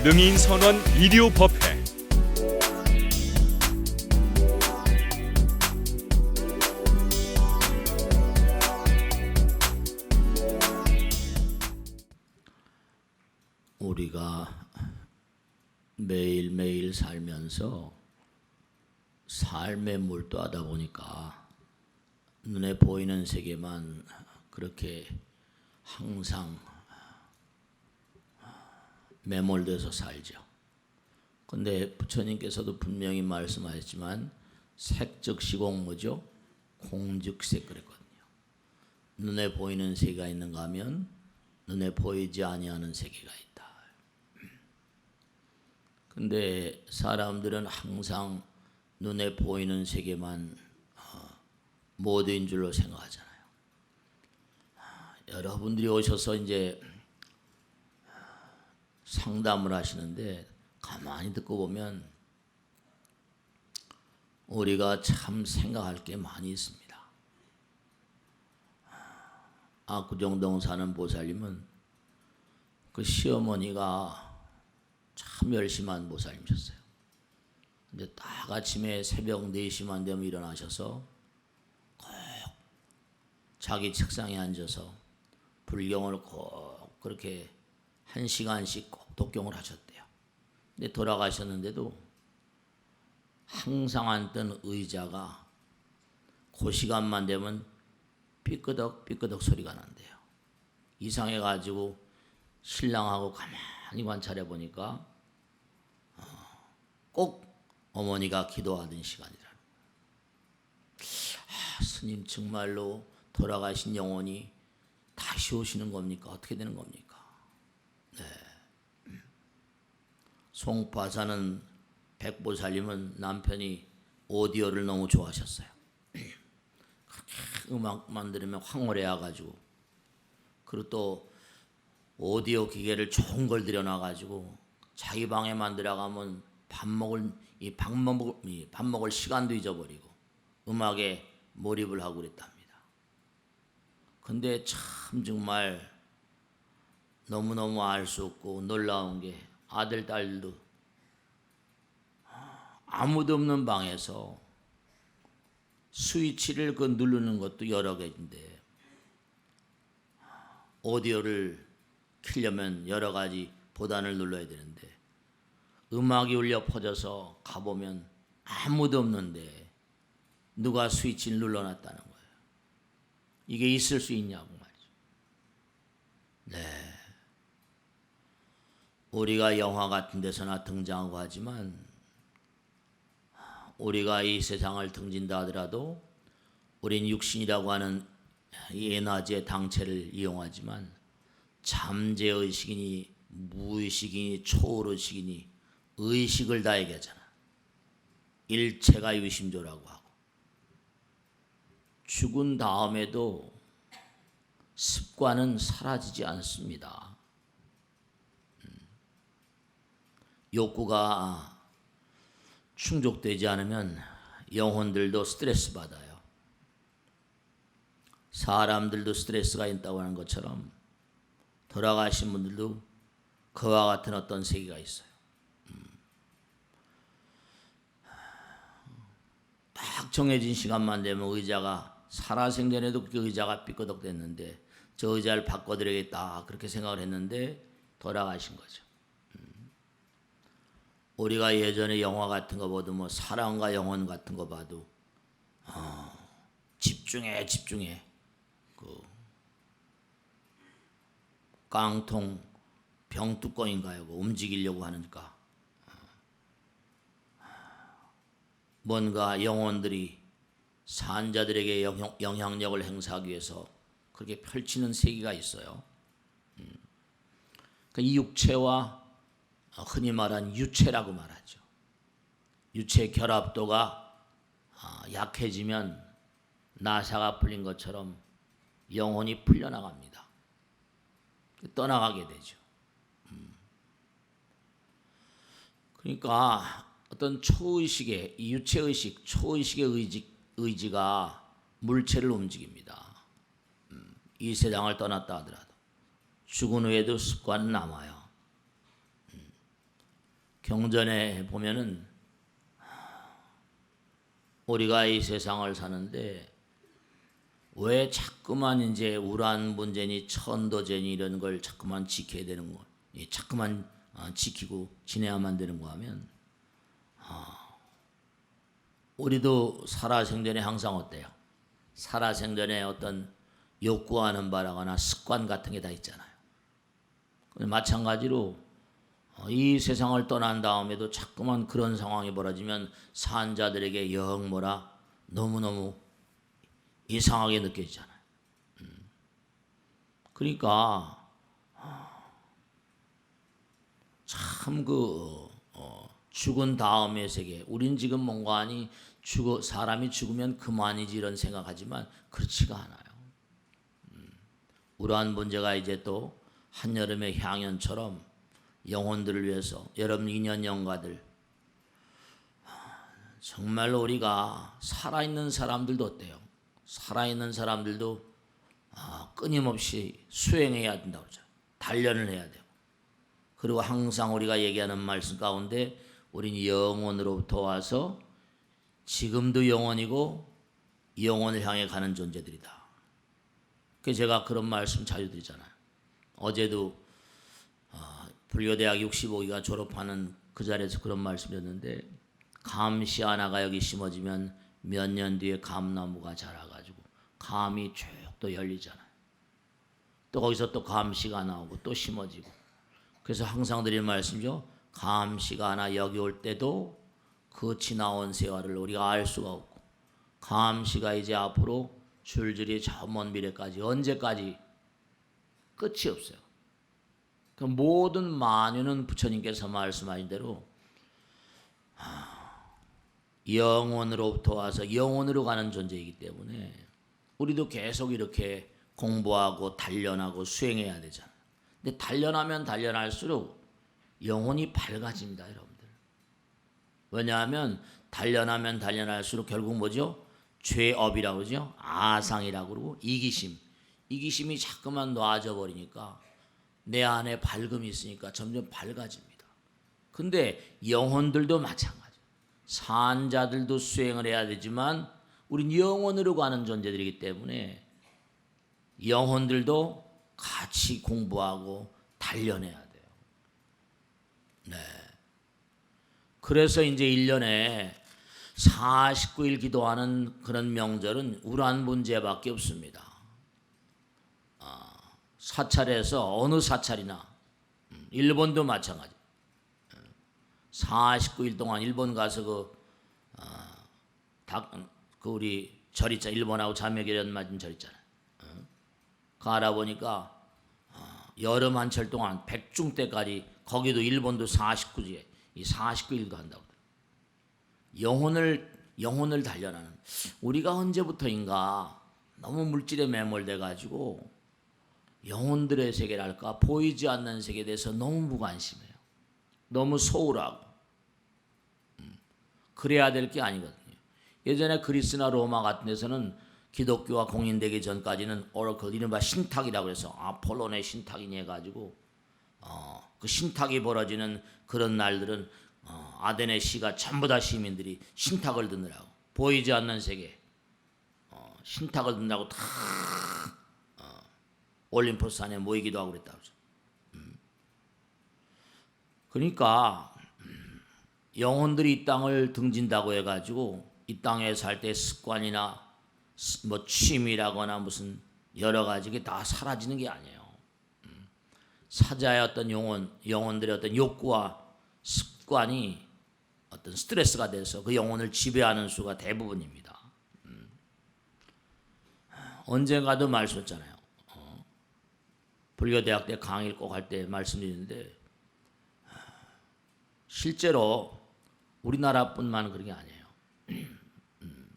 능인선원 일요법회. 우리가 매일매일 살면서 삶에 몰두하다 보니까 눈에 보이는 세계만 그렇게 항상 매몰돼서 살죠. 근데 부처님께서도 분명히 말씀하셨지만 색즉 시공 뭐죠? 공즉색 그랬거든요. 눈에 보이는 세계가 있는가 하면 눈에 보이지 아니하는 세계가 있다. 근데 사람들은 항상 눈에 보이는 세계만 모두인 줄로 생각하잖아요. 여러분들이 오셔서 이제 상담을 하시는데 가만히 듣고 보면 우리가 참 생각할 게 많이 있습니다. 압구정동 사는 보살님은 그 시어머니가 참 열심한 보살님이셨어요. 근데 딱 아침에 새벽 4시만 되면 일어나셔서 꼭 자기 책상에 앉아서 불경을 꼭 그렇게 1시간씩 꼭 독경을 하셨대요. 근데 돌아가셨는데도 항상 앉던 의자가 그 시간만 되면 삐끄덕 삐끄덕 소리가 난대요. 이상해가지고 신랑하고 가만히 관찰해 보니까 꼭 어머니가 기도하던 시간이라는 거예요. 스님 정말로 돌아가신 영혼이 다시 오시는 겁니까? 어떻게 되는 겁니까? 네. 송파 사는 백보살님은 남편이 오디오를 너무 좋아하셨어요. 그렇게 음악만 들으면 황홀해 와가지고, 그리고 또 오디오 기계를 좋은 걸 들여놔가지고 자기 방에만 들어가면 밥 먹을 시간도 잊어버리고 음악에 몰입을 하고 그랬답니다. 근데 참 정말 너무너무 알 수 없고 놀라운 게 아들, 딸도 아무도 없는 방에서 스위치를 그 누르는 것도 여러 개인데 오디오를 켜려면 여러 가지 보단을 눌러야 되는데 음악이 울려 퍼져서 가보면 아무도 없는데 누가 스위치를 눌러놨다는 거예요. 이게 있을 수 있냐고 말이죠. 네. 우리가 영화 같은 데서나 등장하고 하지만 우리가 이 세상을 등진다 하더라도 우린 육신이라고 하는 이 에너지의 당체를 이용하지만 잠재의식이니 무의식이니 초월의식이니 의식을 다 얘기하잖아. 일체가 유심조라고 하고 죽은 다음에도 습관은 사라지지 않습니다. 욕구가 충족되지 않으면 영혼들도 스트레스 받아요. 사람들도 스트레스가 있다고 하는 것처럼 돌아가신 분들도 그와 같은 어떤 세계가 있어요. 딱 정해진 시간만 되면 의자가 살아생전에도 그 의자가 삐끄덕 됐는데 저 의자를 바꿔드려야겠다 그렇게 생각을 했는데 돌아가신 거죠. 우리가 예전에 영화 같은 거 봐도 뭐 사랑과 영혼 같은 거 봐도 집중해 그 깡통 병뚜껑인가요? 움직이려고 하니까 뭔가 영혼들이 산자들에게 영향력을 행사하기 위해서 그렇게 펼치는 세계가 있어요. 이 육체와 흔히 말하는 유체라고 말하죠. 유체 결합도가 약해지면 나사가 풀린 것처럼 영혼이 풀려나갑니다. 떠나가게 되죠. 그러니까 어떤 초의식의 이 유체의식, 초의식의 의지가 물체를 움직입니다. 이 세상을 떠났다 하더라도 죽은 후에도 습관은 남아요. 경전에 보면은 우리가 이 세상을 사는데 왜 자꾸만 이제 우란 문제니 천도제니 이런 걸 자꾸만 지켜야 되는 거, 자꾸만 지키고 지내야만 되는 거 하면 우리도 살아생전에 항상 어때요? 살아생전에 어떤 욕구하는 바라거나 습관 같은 게 다 있잖아요. 마찬가지로 이 세상을 떠난 다음에도 자꾸만 그런 상황이 벌어지면 산 자들에게 영 뭐라 너무너무 이상하게 느껴지잖아요. 그러니까 참 죽은 다음의 세계, 우린 지금 뭔가 하니 사람이 죽으면 그만이지 이런 생각하지만 그렇지가 않아요. 우러한 문제가 이제 또 한여름의 향연처럼 영혼들을 위해서 여러분 인연 영가들 정말로 우리가 살아있는 사람들도 어때요? 살아있는 사람들도 끊임없이 수행해야 된다고 그러죠. 단련을 해야 돼요. 그리고 항상 우리가 얘기하는 말씀 가운데 우린 영혼으로부터 와서 지금도 영혼이고 영혼을 향해 가는 존재들이다. 그래서 제가 그런 말씀 자주 드리잖아요. 어제도 불교대학 65기가 졸업하는 그 자리에서 그런 말씀이었는데 감씨 하나가 여기 심어지면 몇 년 뒤에 감나무가 자라가지고 감이 쭉 또 열리잖아요. 또 거기서 또 감씨가 나오고 또 심어지고 그래서 항상 드리는 말씀이죠. 감씨가 하나 여기 올 때도 그 지나온 세월을 우리가 알 수가 없고 감씨가 이제 앞으로 줄줄이 저 먼 미래까지 언제까지 끝이 없어요. 그 모든 만유는 부처님께서 말씀하신 대로 영혼으로부터 와서 영혼으로 가는 존재이기 때문에 우리도 계속 이렇게 공부하고 단련하고 수행해야 되잖아요. 근데 단련하면 단련할수록 영혼이 밝아집니다, 여러분들. 왜냐하면 단련하면 단련할수록 결국 뭐죠? 죄업이라고 그러죠? 아상이라고 그러고 이기심이 자꾸만 놔져 버리니까 내 안에 밝음이 있으니까 점점 밝아집니다. 근데 영혼들도 마찬가지. 산자들도 수행을 해야 되지만 우린 영혼으로 가는 존재들이기 때문에 영혼들도 같이 공부하고 단련해야 돼요. 네. 그래서 이제 1년에 49일 기도하는 그런 명절은 우란 문제밖에 없습니다. 사찰에서 어느 사찰이나 일본도 마찬가지. 49일 동안 일본 가서 우리 절 있잖아요. 일본하고 자매결연 맞은 절 있잖아요. 그 알아보니까 여름 한철 동안 백중 때까지 거기도 일본도 49주에 이 49일도 한다고. 영혼을 단련하는 우리가 언제부터인가 너무 물질에 매몰돼 가지고 영혼들의 세계랄까 보이지 않는 세계에 대해서 너무 무관심해요. 너무 소홀하고 그래야 될 게 아니거든요. 예전에 그리스나 로마 같은 데서는 기독교가 공인되기 전까지는 오라클 이른바 신탁이라고 해서 아폴론의 신탁이니 해가지고 그 신탁이 벌어지는 그런 날들은 아덴의 시가 전부 다 시민들이 신탁을 듣느라고 보이지 않는 세계 신탁을 듣는다고 다 올림포스 산에 모이기도 하고 그랬다고 그러죠. 그러니까 영혼들이 이 땅을 등진다고 해가지고 이 땅에 살 때 습관이나 뭐 취미라거나 무슨 여러 가지 게 다 사라지는 게 아니에요. 사자의 어떤 영혼들의 어떤 욕구와 습관이 어떤 스트레스가 돼서 그 영혼을 지배하는 수가 대부분입니다. 언젠가도 말씀했잖아요. 불교대학 때 강의를 꼭 할 때 말씀드리는데 실제로 우리나라뿐만 그런 게 아니에요.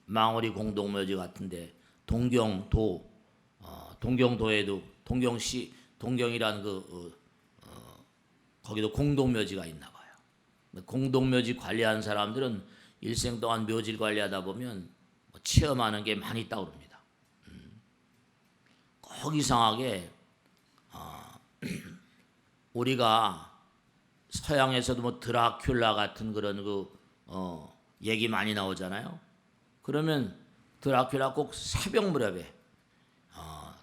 망우리 공동묘지 같은데 동경도에도 동경이라는 거기도 공동묘지가 있나 봐요. 공동묘지 관리하는 사람들은 일생 동안 묘지를 관리하다 보면 체험하는 게 많이 있다고 합니다. 꼭 이상하게 우리가 서양에서도 뭐 드라큘라 같은 그런 얘기 많이 나오잖아요. 그러면 드라큘라 꼭 새벽 무렵에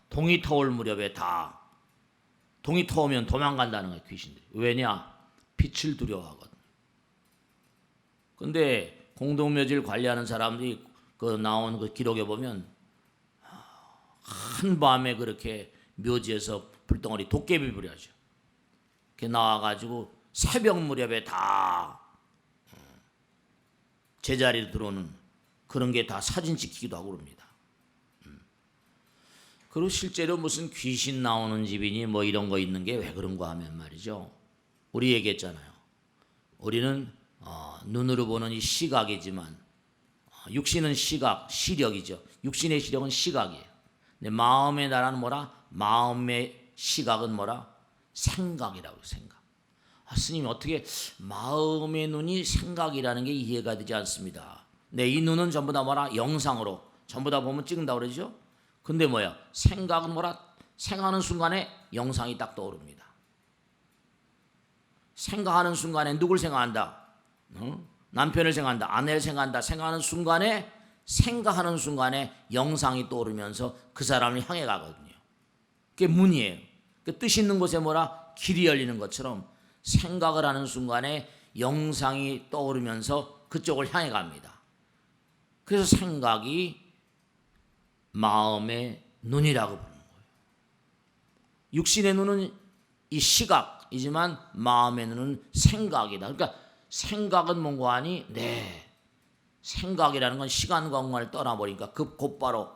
동이 터올 무렵에 다 동이 터오면 도망간다는 거예요, 귀신들이. 왜냐? 빛을 두려워하거든. 근데 공동묘지를 관리하는 사람들이 나온 그 기록에 보면 한밤에 그렇게 묘지에서 불덩어리 도깨비 부려죠. 그게 나와가지고 새벽 무렵에 다 제자리로 들어오는 그런 게 다 사진 찍히기도 하고 그럽니다. 그리고 실제로 무슨 귀신 나오는 집이니 뭐 이런 거 있는 게 왜 그런가 하면 말이죠. 우리 얘기했잖아요. 우리는 눈으로 보는 이 시각이지만 육신은 시각, 시력이죠. 육신의 시력은 시각이에요. 근데 마음의 나라는 뭐라? 마음의 시각은 뭐라? 생각이라고 생각. 스님 어떻게 마음의 눈이 생각이라는 게 이해가 되지 않습니다. 네, 이 눈은 전부 다 뭐라? 영상으로 전부 다 보면 찍는다고 그러죠. 근데 뭐야? 생각은 뭐라? 생각하는 순간에 영상이 딱 떠오릅니다. 생각하는 순간에 누굴 생각한다? 남편을 생각한다. 아내를 생각한다. 생각하는 순간에 영상이 떠오르면서 그 사람을 향해 가거든요. 그게 문이에요. 그 뜻 있는 곳에 뭐라? 길이 열리는 것처럼 생각을 하는 순간에 영상이 떠오르면서 그쪽을 향해 갑니다. 그래서 생각이 마음의 눈이라고 부르는 거예요. 육신의 눈은 이 시각이지만 마음의 눈은 생각이다. 그러니까 생각은 뭔가 하니? 네. 생각이라는 건 시간과 공간을 떠나버리니까 곧바로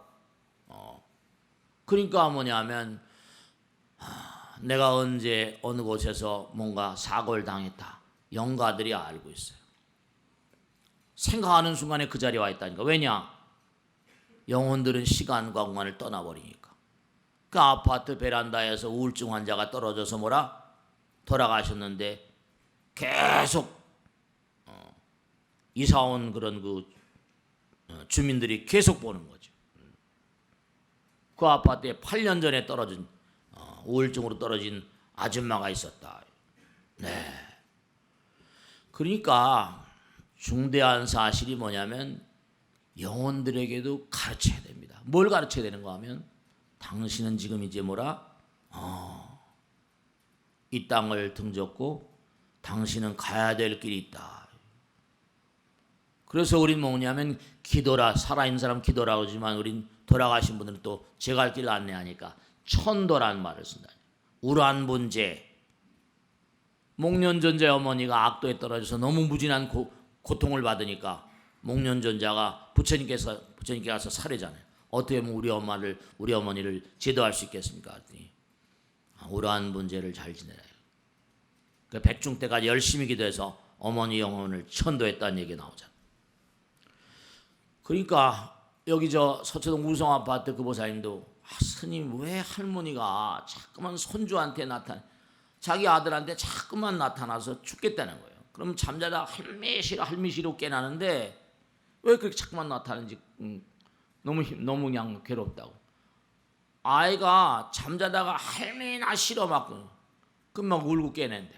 그러니까 뭐냐면 내가 언제 어느 곳에서 뭔가 사고를 당했다. 영가들이 알고 있어요. 생각하는 순간에 그 자리에 와 있다니까. 왜냐? 영혼들은 시간과 공간을 떠나버리니까. 그 아파트 베란다에서 우울증 환자가 떨어져서 뭐라? 돌아가셨는데 계속 이사온 그런 주민들이 계속 보는 거죠. 그 아파트에 8년 전에 떨어진 우울증으로 떨어진 아줌마가 있었다. 네. 그러니까 중대한 사실이 뭐냐면 영혼들에게도 가르쳐야 됩니다. 뭘 가르쳐야 되는가 하면 당신은 지금 이제 뭐라? 이 땅을 등졌고 당신은 가야 될 길이 있다. 그래서 우린 뭐냐면 기도라, 살아있는 사람 기도라고 하지만 우린 돌아가신 분들은 또 제 갈 길을 안내하니까 천도란 말을 쓴다. 우란분제. 목련존자의 어머니가 악도에 떨어져서 너무 무진한 고통을 받으니까 목련존자가 부처님께 가서 살해잖아요. 어떻게 하면 우리 어머니를 제도할 수 있겠습니까? 그랬더니 우란분제를 잘 지내라. 그 백중 때까지 열심히 기도해서 어머니 영혼을 천도했다는 얘기가 나오잖아요. 그러니까 여기 서초동 우성 아파트 그 보살님도 스님 왜 할머니가 자꾸만 손주한테 자기 아들한테 자꾸만 나타나서 죽겠다는 거예요. 그럼 잠자다 할미시로 깨나는데 왜 그렇게 자꾸만 나타나는지 너무 그냥 괴롭다고. 아이가 잠자다가 할미나 싫어 막 금방 울고 깨낸대.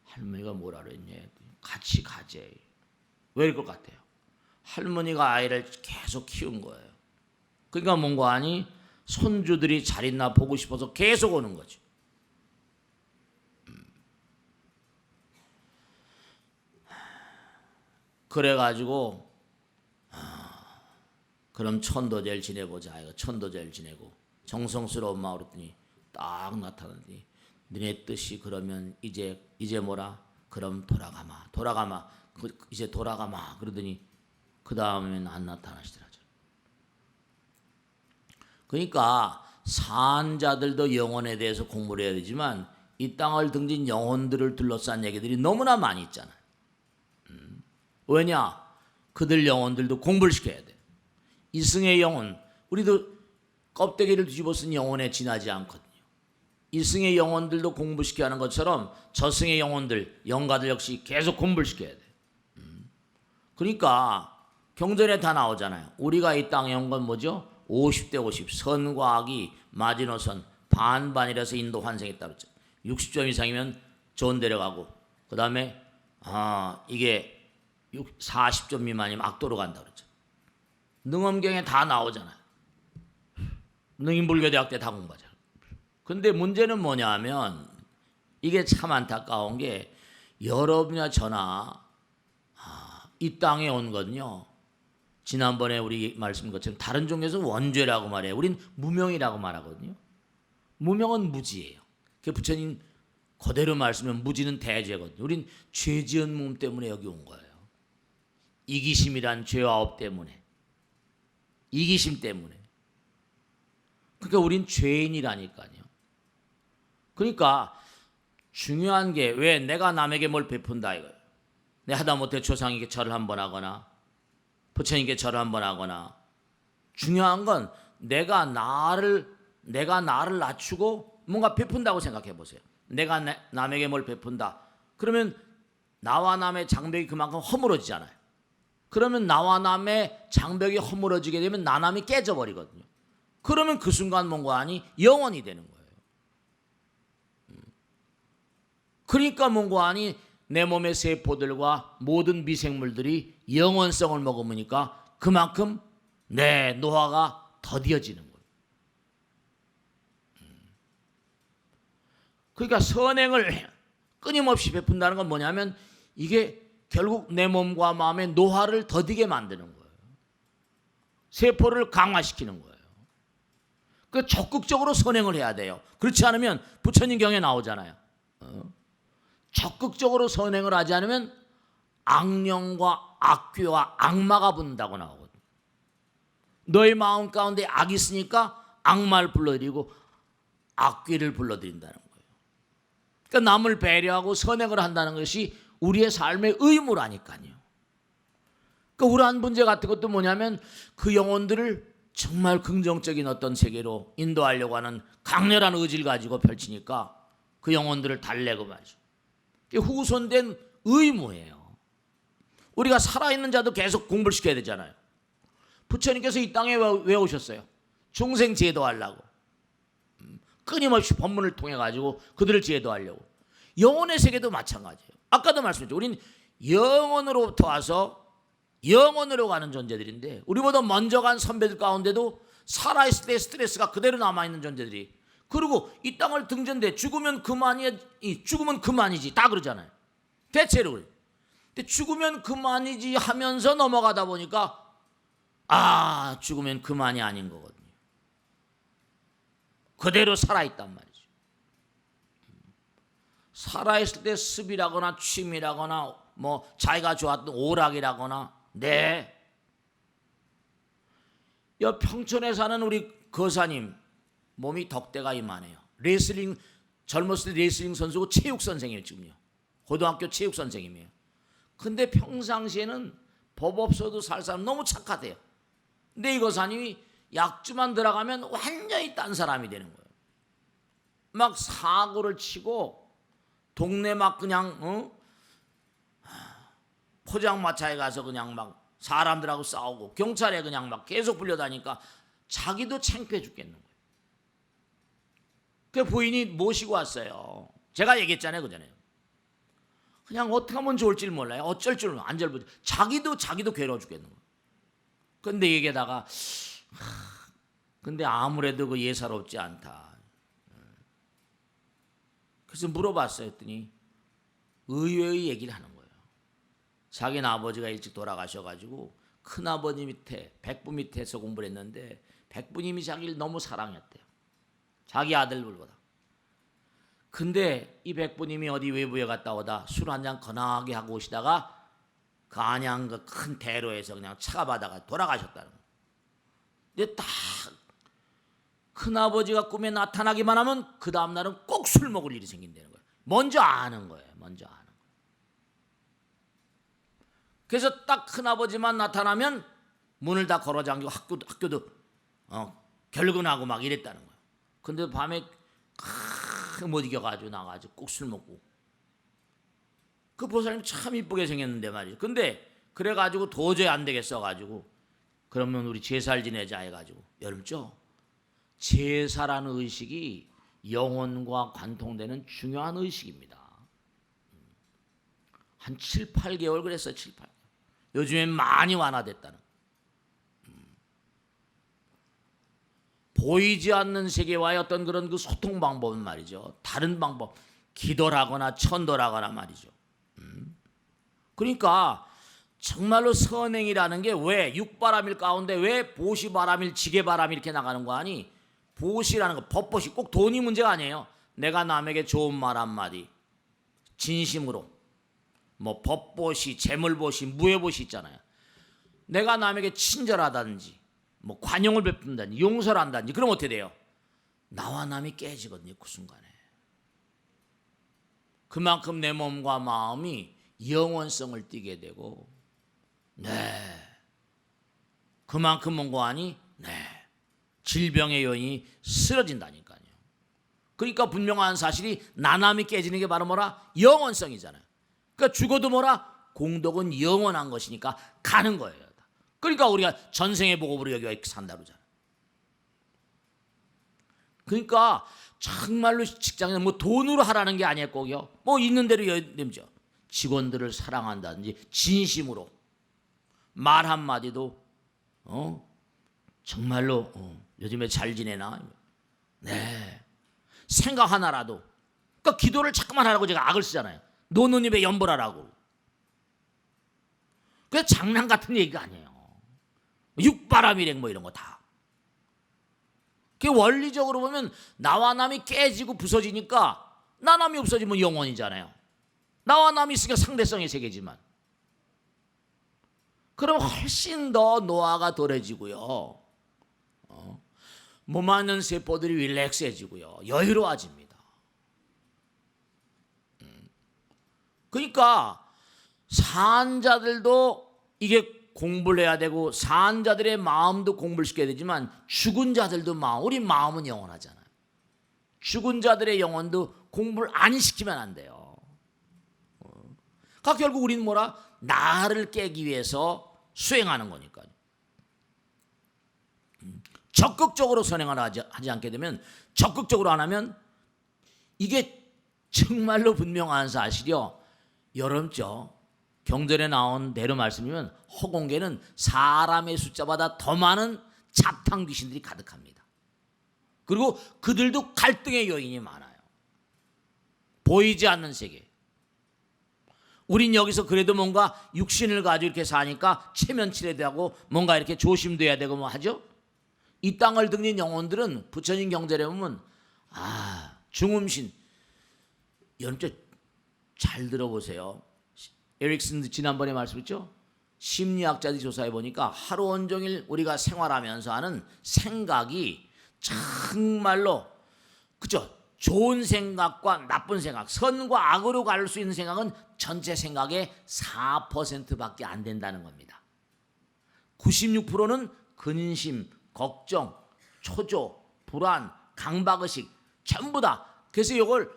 할머니가 뭐라 그랬냐? 같이 가재. 왜 이럴 것 같아요? 할머니가 아이를 계속 키운 거예요. 그러니까 뭔가 하니 손주들이 잘 있나 보고 싶어서 계속 오는 거죠. 그래가지고 그럼 천도제를 지내보자. 이거 천도제를 지내고 정성스러운 마음으로 했더니 딱 나타나더니 너네 뜻이 그러면 이제 뭐라? 그럼 돌아가마. 이제 돌아가마. 그러더니 그 다음에는 안 나타나시더라고요. 그러니까 산자들도 영혼에 대해서 공부를 해야 되지만 이 땅을 등진 영혼들을 둘러싼 얘기들이 너무나 많이 있잖아요. 왜냐? 그들 영혼들도 공부를 시켜야 돼. 이승의 영혼, 우리도 껍데기를 뒤집어 쓴 영혼에 지나지 않거든요. 이승의 영혼들도 공부시켜야 하는 것처럼 저승의 영혼들, 영가들 역시 계속 공부를 시켜야 돼. 그러니까 경전에 다 나오잖아요. 우리가 이 땅에 온 건 뭐죠? 50대 50, 선과 악이 마지노선 반반이라서 인도 환생했다고 했죠. 60점 이상이면 좋은 데려 가고 그 다음에 이게 40점 미만이면 악도로 간다 그러죠. 능엄경에 다 나오잖아요. 능인불교대학 때 다 공부하잖아요. 근데 문제는 뭐냐 하면 이게 참 안타까운 게 여러분이나 저나 이 땅에 온 건요. 지난번에 우리 말씀 것처럼 다른 종교에서 원죄라고 말해요. 우린 무명이라고 말하거든요. 무명은 무지예요. 그 부처님 그대로 말씀하면 무지는 대죄거든요. 우린 죄 지은 몸 때문에 여기 온 거예요. 이기심이란 죄와업 때문에. 이기심 때문에. 그러니까 우린 죄인이라니까요. 그러니까 중요한 게 왜 내가 남에게 뭘 베푼다 이거예요. 내 하다못해 조상에게 절을 한번 하거나 부처님께 절을 한번 하거나 중요한 건 내가 나를 낮추고 뭔가 베푼다고 생각해 보세요. 내가 남에게 뭘 베푼다. 그러면 나와 남의 장벽이 그만큼 허물어지잖아요. 그러면 나와 남의 장벽이 허물어지게 되면 나남이 깨져버리거든요. 그러면 그 순간 뭔가 아니 영원이 되는 거예요. 그러니까 뭔가 아니 내 몸의 세포들과 모든 미생물들이 영원성을 머금으니까 그만큼 내 노화가 더디어지는 거예요. 그러니까 선행을 끊임없이 베푼다는 건 뭐냐면 이게 결국 내 몸과 마음의 노화를 더디게 만드는 거예요. 세포를 강화시키는 거예요. 그 적극적으로 선행을 해야 돼요. 그렇지 않으면 부처님 경에 나오잖아요. 적극적으로 선행을 하지 않으면 악령과 악귀와 악마가 붙는다고 나오거든요. 너의 마음 가운데 악이 있으니까 악마를 불러들이고 악귀를 불러들인다는 거예요. 그러니까 남을 배려하고 선행을 한다는 것이 우리의 삶의 의무라니까요. 그러니까 우란 문제 같은 것도 뭐냐면 그 영혼들을 정말 긍정적인 어떤 세계로 인도하려고 하는 강렬한 의지를 가지고 펼치니까 그 영혼들을 달래고 말이죠. 후손된 의무예요. 우리가 살아있는 자도 계속 공부를 시켜야 되잖아요. 부처님께서 이 땅에 왜 오셨어요? 중생 제도하려고. 끊임없이 법문을 통해 가지고 그들을 제도하려고. 영혼의 세계도 마찬가지예요. 아까도 말씀드렸죠. 우린 영혼으로부터 와서 영혼으로 가는 존재들인데 우리보다 먼저 간 선배들 가운데도 살아있을 때 스트레스가 그대로 남아있는 존재들이 그리고 이 땅을 등전대 죽으면 그만이지 다 그러잖아요. 대체로 그래요. 근데 죽으면 그만이지 하면서 넘어가다 보니까 죽으면 그만이 아닌 거거든요. 그대로 살아있단 말이죠. 살아있을 때 습이라거나 취미라거나 뭐 자기가 좋았던 오락이라거나 여 평촌에 사는 우리 거사님 몸이 덕대가 이만해요. 레슬링 젊었을 때 레슬링 선수고 체육 선생이에요. 지금요. 고등학교 체육 선생님이에요. 근데 평상시에는 법 없어도 살 사람 너무 착하대요. 근데 이 거사님이 약주만 들어가면 완전히 딴 사람이 되는 거예요. 막 사고를 치고 동네 막 그냥 포장마차에 가서 그냥 막 사람들하고 싸우고 경찰에 그냥 막 계속 불려다니까 자기도 창피해 죽겠는 거예요. 그 부인이 모시고 왔어요. 제가 얘기했잖아요, 그전에. 그냥 어떻게 하면 좋을지 몰라요. 어쩔 줄 안절부절. 자기도 괴로워 죽겠는 거예요. 근데 얘기하다가 근데 아무래도 그 예사롭지 않다. 그래서 물어봤어요. 했더니 의외의 얘기를 하는 거예요. 자기는 아버지가 일찍 돌아가셔가지고 큰아버지 밑에 백부 밑에서 공부를 했는데 백부님이 자기를 너무 사랑했대요. 자기 아들들보다. 근데 이 백부님이 어디 외부에 갔다 오다 술 한잔 거나하게 하고 오시다가 그 안양 그 큰 대로에서 그냥 차가 바다가 돌아가셨다는 거예요. 근데 딱 큰아버지가 꿈에 나타나기만 하면 그 다음날은 꼭 술 먹을 일이 생긴다는 거예요. 먼저 아는 거예요. 그래서 딱 큰아버지만 나타나면 문을 다 걸어 잠기고 학교도 결근하고 막 이랬다는 거예요. 근데 밤에 못 이겨가지고 나가지고 꼭 술 먹고. 그 보살님 참 이쁘게 생겼는데 말이죠. 근데 그래가지고 도저히 안 되겠어가지고 그러면 우리 제사를 지내자 해가지고 여름죠. 제사라는 의식이 영혼과 관통되는 중요한 의식입니다. 한 7, 8개월 그랬어요. 7, 8개월. 요즘엔 많이 완화됐다는. 보이지 않는 세계와의 어떤 그런 그 소통 방법은 말이죠. 다른 방법, 기도라거나 천도라거나 말이죠. 그러니까 정말로 선행이라는 게 왜 육바람일 가운데 왜 보시바람일 지게바람이 이렇게 나가는 거 아니? 보시라는 거, 법보시, 꼭 돈이 문제가 아니에요. 내가 남에게 좋은 말 한마디 진심으로, 뭐 법보시, 재물보시, 무예보시 있잖아요. 내가 남에게 친절하다든지 뭐 관용을 베푼다든지 용서를 한다든지 그럼 어떻게 돼요? 나와 남이 깨지거든요. 그 순간에. 그만큼 내 몸과 마음이 영원성을 띠게 되고, 그만큼 뭔가 하니 질병의 요인이 쓰러진다니까요. 그러니까 분명한 사실이 나남이 깨지는 게 바로 뭐라? 영원성이잖아요. 그러니까 죽어도 뭐라? 공덕은 영원한 것이니까 가는 거예요. 그러니까 우리가 전생의 복업으로 여기가 이렇게 산다 그러잖아요. 그러니까 정말로 직장에서 뭐 돈으로 하라는 게 아니에요. 꼭요. 뭐 있는 대로 되죠. 직원들을 사랑한다든지 진심으로 말 한마디도 정말로 요즘에 잘 지내나? 생각 하나라도, 그러니까 기도를 자꾸만 하라고 제가 악을 쓰잖아요. 노는 입에 연보라라고. 그게 장난 같은 얘기가 아니에요. 육바람일행 뭐 이런 거 다. 그 원리적으로 보면 나와 남이 깨지고 부서지니까 나 남이 없어지면 영원이잖아요. 나와 남이 있으니까 상대성의 세계지만. 그럼 훨씬 더 노화가 덜해지고요. 몸 안는 세포들이 릴렉스해지고요. 여유로워집니다. 그러니까 산자들도 이게 공부를 해야 되고 산자들의 마음도 공부를 시켜야 되지만 죽은 자들도 마음, 우리 마음은 영원하잖아요. 죽은 자들의 영혼도 공부를 안 시키면 안 돼요. 그러니까 결국 우리는 뭐라? 나를 깨기 위해서 수행하는 거니까요. 적극적으로 선행을 하지 않게 되면, 적극적으로 안 하면 이게 정말로 분명한 사실이요. 여러분죠. 경전에 나온 대로 말씀이면 허공계는 사람의 숫자보다 더 많은 잡탕 귀신들이 가득합니다. 그리고 그들도 갈등의 요인이 많아요. 보이지 않는 세계. 우린 여기서 그래도 뭔가 육신을 가지고 이렇게 사니까 체면치레도 하고 뭔가 이렇게 조심돼야 되고 뭐 하죠. 이 땅을 등진 영혼들은 부처님 경전에 보면 중음신, 여러분 잘 들어보세요. 에릭슨 지난번에 말씀했죠. 심리학자들이 조사해 보니까 하루 온종일 우리가 생활하면서 하는 생각이 정말로, 그죠? 좋은 생각과 나쁜 생각, 선과 악으로 갈 수 있는 생각은 전체 생각의 4%밖에 안 된다는 겁니다. 96%는 근심, 걱정, 초조, 불안, 강박의식 전부 다. 그래서 이걸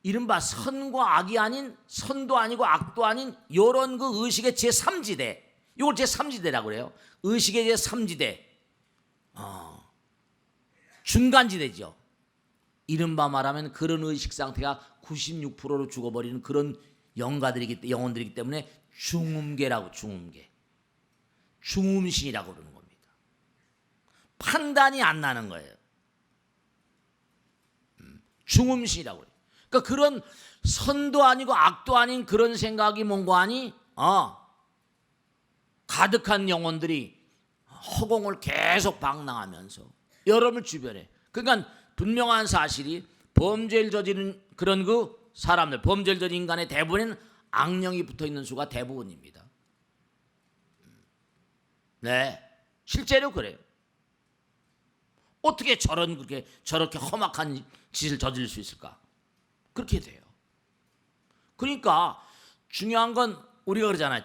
이른바 선과 악이 아닌, 선도 아니고 악도 아닌 이런 그 의식의 제3지대, 이걸 제3지대라고 그래요. 의식의 제3지대, 중간지대죠. 이른바 말하면 그런 의식 상태가 96%로 죽어버리는 그런 영혼들이기 때문에 중음계라고, 중음신이라고 그러는 겁니다. 판단이 안 나는 거예요. 중음신이라고 해요. 그러니까 그런 선도 아니고 악도 아닌 그런 생각이 뭔가 하니 가득한 영혼들이 허공을 계속 방랑하면서 여러분 주변에, 그러니까 분명한 사실이 범죄를 저지른 그런 그 사람들, 범죄를 저지른 인간의 대부분은 악령이 붙어있는 수가 대부분입니다. 실제로 그래요. 어떻게 저렇게 험악한 짓을 저지를 수 있을까? 그렇게 돼요. 그러니까 중요한 건 우리가 그러잖아요.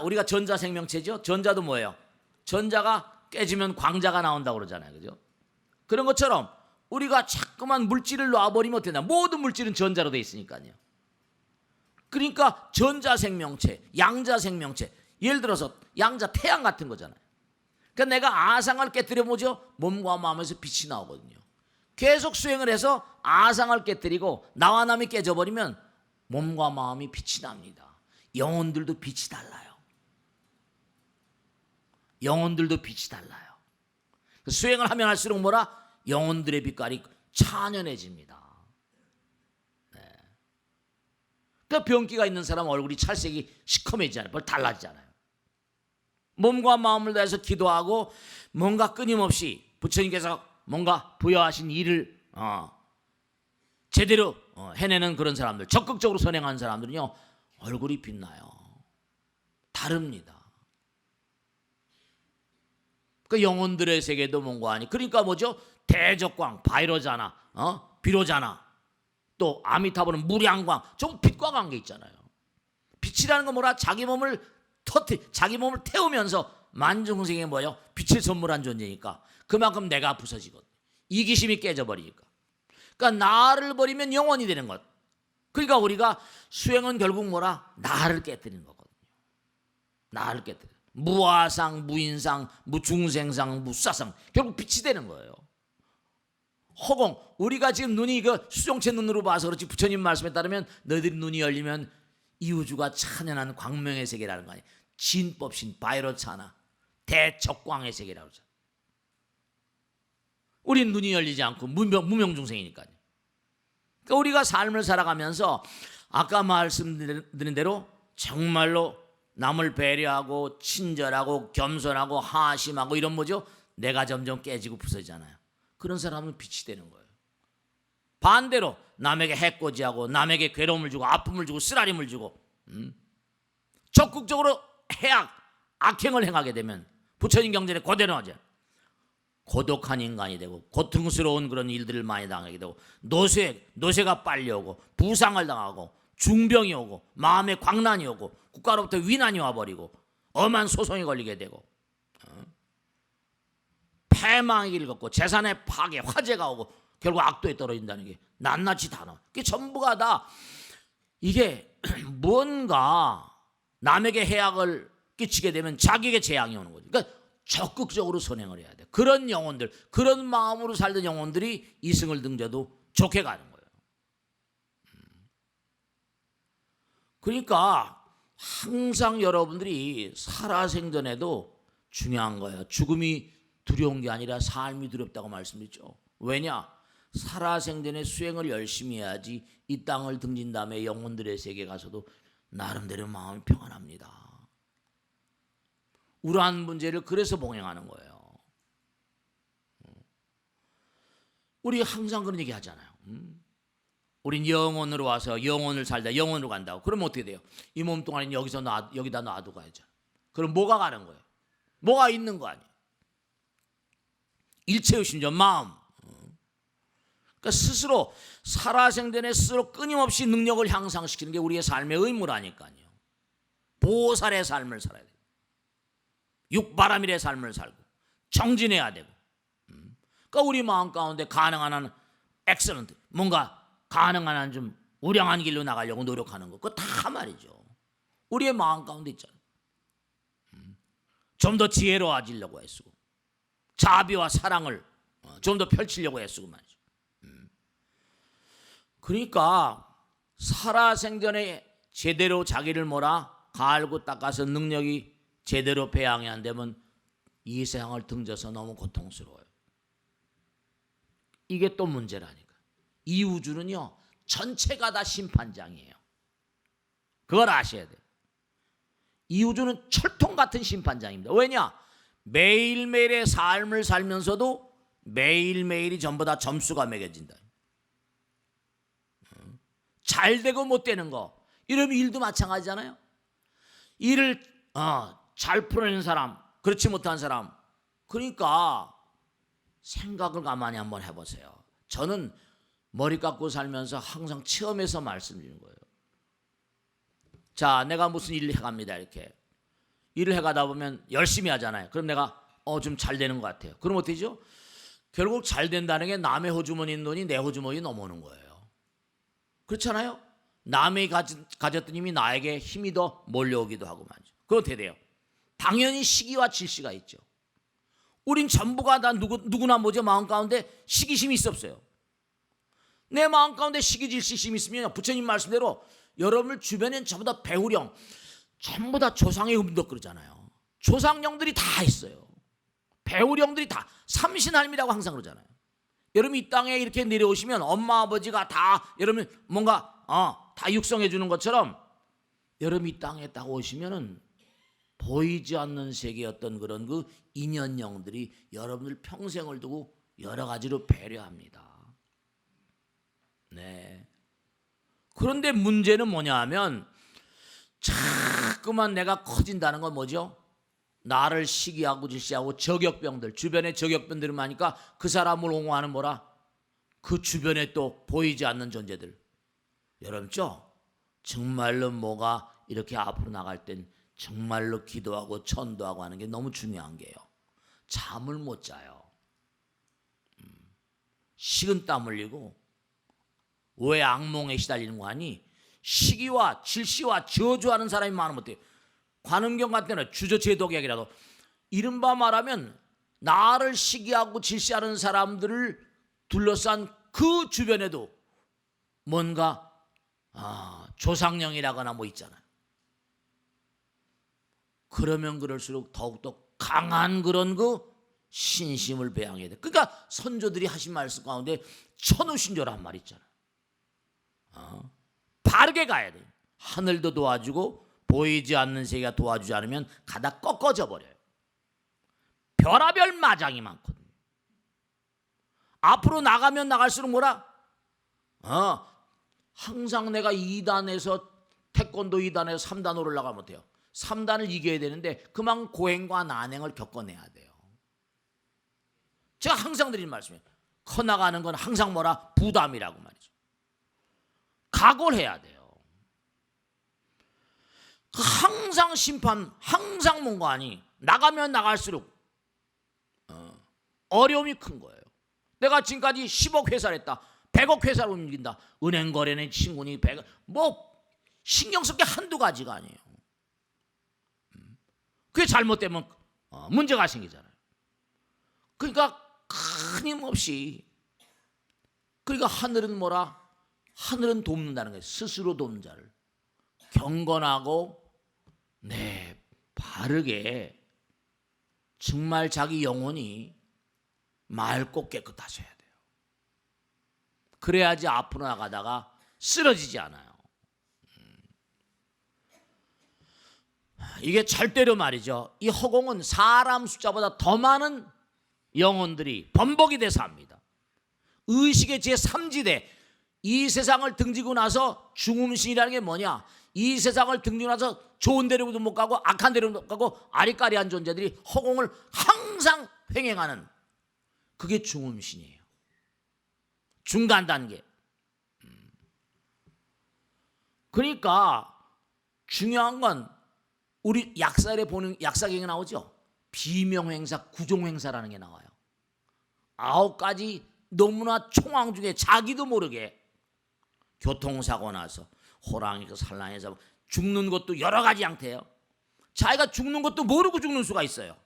우리가 전자생명체죠. 전자도 뭐예요? 전자가 깨지면 광자가 나온다고 그러잖아요. 그죠? 그런 것처럼 우리가 자꾸만 물질을 놔버리면 어떻게 되나? 모든 물질은 전자로 돼 있으니까요. 그러니까 전자생명체, 양자생명체, 예를 들어서 양자 태양 같은 거잖아요. 그러니까 내가 아상을 깨뜨려 보죠. 몸과 마음에서 빛이 나오거든요. 계속 수행을 해서 아상을 깨뜨리고 나와 남이 깨져버리면 몸과 마음이 빛이 납니다. 영혼들도 빛이 달라요. 영혼들도 빛이 달라요. 수행을 하면 할수록 뭐라? 영혼들의 빛깔이 찬연해집니다. 네. 그러니까 병기가 있는 사람 얼굴이 찰색이 시커매지잖아요. 벌 달라지잖아요. 몸과 마음을 다해서 기도하고 뭔가 끊임없이 부처님께서 뭔가 부여하신 일을 제대로 해내는 그런 사람들, 적극적으로 선행하는 사람들은요, 얼굴이 빛나요. 다릅니다. 그 영혼들의 세계도 뭔가 하니, 그러니까 뭐죠? 대적광, 바이러자나, 비로자나, 또 아미타불은 무량광, 좀 빛과 관계 있잖아요. 빛이라는 건 뭐라? 자기 몸을 태우면서 만중생에 뭐예요? 빛을 선물한 존재니까 그만큼 내가 부서지거든. 이기심이 깨져버리니까. 그러니까 나를 버리면 영원이 되는 것. 그러니까 우리가 수행은 결국 뭐라? 나를 깨뜨리는 거거든요. 나를 깨뜨려. 무아상, 무인상, 무중생상, 무사상, 결국 빛이 되는 거예요. 허공, 우리가 지금 눈이 그 수정체 눈으로 봐서 그렇지, 부처님 말씀에 따르면 너희들이 눈이 열리면 이 우주가 찬연한 광명의 세계라는 거 아니에요. 진법신 바이러차나 대적광의 세계라고 하죠. 우린 눈이 열리지 않고 무명중생이니까요. 그러니까 우리가 삶을 살아가면서 아까 말씀드린 대로 정말로 남을 배려하고 친절하고 겸손하고 하심하고 이런 뭐죠? 내가 점점 깨지고 부서지잖아요. 그런 사람은 빛이 되는 거예요. 반대로 남에게 해코지하고 남에게 괴로움을 주고 아픔을 주고 쓰라림을 주고 적극적으로 악행을 행하게 되면 부처님 경전에 그대로 하죠. 고독한 인간이 되고 고통스러운 그런 일들을 많이 당하게 되고 노쇠가 빨리 오고 부상을 당하고 중병이 오고 마음에 광란이 오고 국가로부터 위난이 와버리고 엄한 소송이 걸리게 되고 패망의 길을 걷고 재산의 파괴 화재가 오고 결국 악도에 떨어진다는 게 낱낱이 다 나와. 그게 전부가 다 이게 뭔가 남에게 해악을 끼치게 되면 자기에게 재앙이 오는 거죠. 그러니까 적극적으로 선행을 해야 돼. 그런 영혼들, 그런 마음으로 살던 영혼들이 이승을 등져도 좋게 가는 거예요. 그러니까 항상 여러분들이 살아생전에도 중요한 거예요. 죽음이 두려운 게 아니라 삶이 두렵다고 말씀드렸죠. 왜냐? 살아생전에 수행을 열심히 해야지 이 땅을 등진 다음에 영혼들의 세계에 가서도 나름대로 마음이 평안합니다. 우라한 문제를 그래서 봉행하는 거예요. 우리 항상 그런 얘기 하잖아요. 우린 영혼으로 와서 영혼을 살다 영혼으로 간다고. 그러면 어떻게 돼요? 이 몸 동안은 여기다 놔두고 가야죠. 그럼 뭐가 가는 거예요? 뭐가 있는 거 아니에요? 일체의 심정, 마음. 그러니까 스스로 살아생전에 스스로 끊임없이 능력을 향상시키는 게 우리의 삶의 의무라니까요. 보살의 삶을 살아야 돼요. 육바라밀의 삶을 살고 정진해야 되고. 그러니까 우리 마음 가운데 가능한 한 엑셀런트, 뭔가 가능한 한 좀 우량한 길로 나가려고 노력하는 거, 그거 다 말이죠. 우리의 마음 가운데 있잖아요. 좀 더 지혜로워지려고 애쓰고 자비와 사랑을 좀 더 펼치려고 애쓰고 말이죠. 그러니까 살아생전에 제대로 자기를 갈고 닦아서 능력이 제대로 배양이 안 되면 이 세상을 등져서 너무 고통스러워요. 이게 또 문제라니까. 이 우주는요, 전체가 다 심판장이에요. 그걸 아셔야 돼요. 이 우주는 철통 같은 심판장입니다. 왜냐? 매일매일의 삶을 살면서도 매일매일이 전부 다 점수가 매겨진다. 잘 되고 못 되는 거, 이러면 일도 마찬가지잖아요. 일을 잘 풀어내는 사람, 그렇지 못한 사람. 그러니까 생각을 가만히 한번 해보세요. 저는 머리 깎고 살면서 항상 체험해서 말씀드리는 거예요. 자, 내가 무슨 일을 해갑니다. 이렇게 일을 해가다 보면 열심히 하잖아요. 그럼 내가 좀 잘 되는 것 같아요. 그럼 어떻게 되죠? 결국 잘 된다는 게 남의 호주머니 돈이 내 호주머니 넘어오는 거예요. 그렇잖아요. 남이 가졌던 힘이 나에게 힘이 더 몰려오기도 하고 말이죠. 그럼 어떻게 돼요? 당연히 시기와 질시가 있죠. 우린 전부가 다 누구나 뭐죠? 마음 가운데 시기심이 있었어요. 내 마음 가운데 시기 질시심이 있으면 부처님 말씀대로 여러분을 주변엔 전부 다 배후령, 전부 다 조상의 음덕 그러잖아요. 조상령들이 다 있어요. 배우령들이 다 삼신할미라고 항상 그러잖아요. 여러분 이 땅에 이렇게 내려오시면 엄마 아버지가 다 여러분 뭔가 다 육성해 주는 것처럼 여러분 이 땅에 딱 오시면은 보이지 않는 세계의 어떤 그런 그 인연령들이 여러분들 평생을 두고 여러 가지로 배려합니다. 네. 그런데 문제는 뭐냐 하면 자꾸만 내가 커진다는 건 뭐죠? 나를 시기하고 질시하고 저격병들, 주변에 저격병들이 많으니까 그 사람을 옹호하는 뭐라? 그 주변에 또 보이지 않는 존재들. 여러분죠? 정말로 뭐가 이렇게 앞으로 나갈 땐 정말로 기도하고 천도하고 하는 게 너무 중요한 게요. 잠을 못 자요. 식은땀 흘리고 왜 악몽에 시달리는 거 아니? 시기와 질시와 저주하는 사람이 많으면 어때요? 관음경 같은 때는 주저제독약이라도 이른바 말하면 나를 시기하고 질시하는 사람들을 둘러싼 그 주변에도 뭔가 조상령이라거나 뭐 있잖아요. 그러면 그럴수록 더욱더 강한 그런 그 신심을 배양해야 돼. 그러니까 선조들이 하신 말씀 가운데 천우신조란 말 있잖아요. 바르게 가야 돼. 하늘도 도와주고 보이지 않는 세계가 도와주지 않으면 가다 꺾어져 버려요. 별하별 마장이 많거든요. 앞으로 나가면 나갈수록 뭐라? 항상 내가 2단에서 태권도 2단에서 3단 올라가면 못해요. 3단을 이겨야 되는데 그만 고행과 난행을 겪어내야 돼요. 제가 항상 드리는 말씀이에요. 커나가는 건 항상 뭐라? 부담이라고 말이죠. 각오를 해야 돼요. 항상 심판, 항상 뭔가 아니 나가면 나갈수록 어려움이 큰 거예요. 내가 지금까지 10억 회사를 했다. 100억 회사를 움직인다. 은행 거래는 친구니 100억 뭐 신경 쓸 게 한두 가지가 아니에요. 그게 잘못되면 문제가 생기잖아요. 그러니까 끊임없이 그러니까 하늘은 뭐라? 하늘은 돕는다는 거예요. 스스로 돕는 자를 경건하고 바르게 정말 자기 영혼이 맑고 깨끗하셔야 돼요. 그래야지 앞으로 나가다가 쓰러지지 않아요. 이게 절대로 말이죠. 이 허공은 사람 숫자보다 더 많은 영혼들이 번복이 돼서 합니다. 의식의 제3지대 이 세상을 등지고 나서 중음신이라는 게 뭐냐? 이 세상을 등지고 나서 좋은 데로도 못 가고 악한 데로도 못 가고 아리까리한 존재들이 허공을 항상 횡행하는 그게 중음신이에요. 중간 단계. 그러니까 중요한 건 우리 약사에 보는 약사경에 나오죠. 비명행사, 구종행사라는 게 나와요. 9가지 너무나 총황 중에 자기도 모르게 교통사고 나서 호랑이에서 산란해서 죽는 것도 여러 가지 형태예요. 자기가 죽는 것도 모르고 죽는 수가 있어요.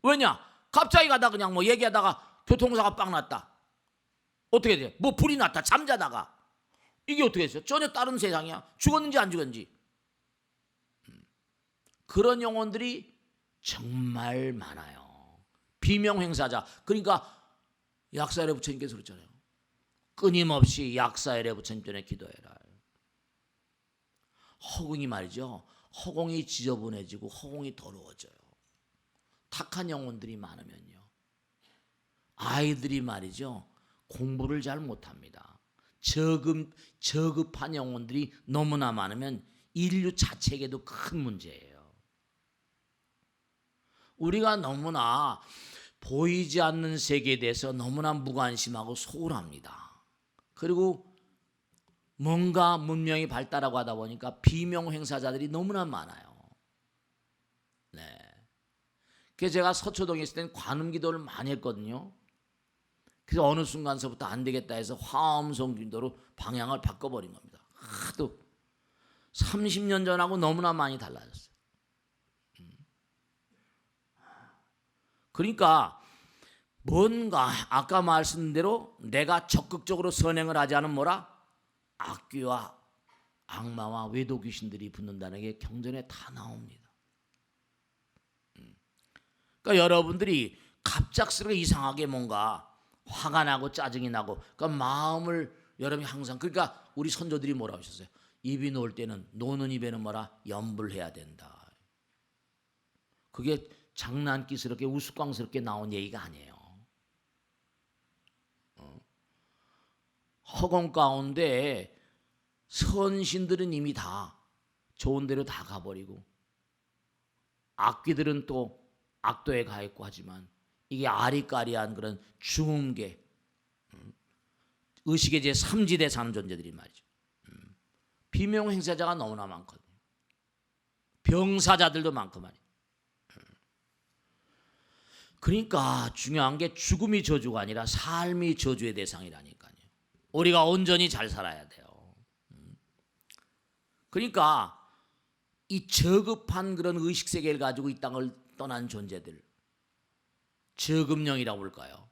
왜냐? 갑자기 가다 그냥 뭐 얘기하다가 교통사고가 빵 났다. 어떻게 돼? 뭐 불이 났다. 잠자다가 이게 어떻게 됐어요? 전혀 다른 세상이야. 죽었는지 안 죽었는지. 그런 영혼들이 정말 많아요. 비명행사자. 그러니까 약사열애 부처님께서 그랬잖아요. 끊임없이 약사열애 부처님 전에 기도해라. 허공이 말이죠. 허공이 지저분해지고 허공이 더러워져요. 탁한 영혼들이 많으면요. 아이들이 말이죠. 공부를 잘 못합니다. 저급한 영혼들이 너무나 많으면 인류 자체에게도 큰 문제예요. 우리가 너무나 보이지 않는 세계에 대해서 너무나 무관심하고 소홀합니다. 그리고 뭔가 문명이 발달하고 하다 보니까 비명행사자들이 너무나 많아요. 네. 그래서 제가 서초동에 있을 때는 관음기도를 많이 했거든요. 그래서 어느 순간서부터 안 되겠다 해서 화엄성 기도로 방향을 바꿔버린 겁니다. 하도 30년 전하고 너무나 많이 달라졌어요. 그러니까 뭔가 아까 말씀대로 내가 적극적으로 선행을 하지 않은 뭐라? 악귀와 악마와 외도 귀신들이 붙는다는 게 경전에 다 나옵니다. 그러니까 여러분들이 갑작스럽게 이상하게 뭔가 화가 나고 짜증이 나고 그러니까 마음을 여러분이 항상 그러니까 우리 선조들이 뭐라고 하셨어요? 입이 놓을 때는 노는 입에는 뭐라 염불해야 된다. 그게 장난기스럽게 우스꽝스럽게 나온 얘기가 아니에요. 허공 가운데 선신들은 이미 다 좋은 데로 다 가버리고 악귀들은 또 악도에 가 있고 하지만 이게 아리까리한 그런 중음계 의식의 제 3지대 사는 존재들이 말이죠. 비명 행사자가 너무나 많거든요. 병사자들도 많고 말이에요. 그러니까 중요한 게 죽음이 저주가 아니라 삶이 저주의 대상이라니까요. 우리가 온전히 잘 살아야 돼요. 그러니까 이 저급한 그런 의식세계를 가지고 이 땅을 떠난 존재들, 저급령이라고 볼까요?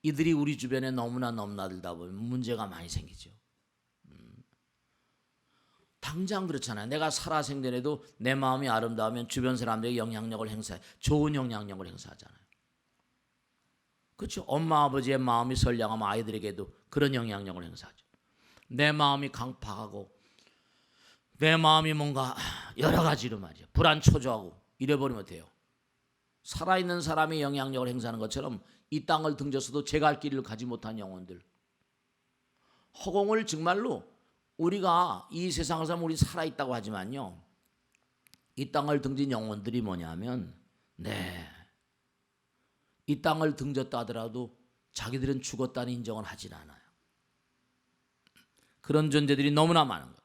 이들이 우리 주변에 너무나 넘나들다 보면 문제가 많이 생기죠. 당장 그렇잖아요. 내가 살아생전에도 내 마음이 아름다우면 주변 사람들에게 영향력을 행사해, 좋은 영향력을 행사하잖아요. 그렇죠. 엄마 아버지의 마음이 선량하면 아이들에게도 그런 영향력을 행사하죠. 내 마음이 강팍하고 내 마음이 뭔가 여러 가지로 말이죠. 불안초조하고 이래버리면 돼요. 살아있는 사람이 영향력을 행사하는 것처럼 이 땅을 등져서도 제갈 길을 가지 못한 영혼들, 허공을 정말로 우리가 이 세상을 살면 우리 살아있다고 하지만요, 이 땅을 등진 영혼들이 뭐냐면 이 땅을 등졌다 하더라도 자기들은 죽었다는 인정을 하진 않아요. 그런 존재들이 너무나 많은 거예요.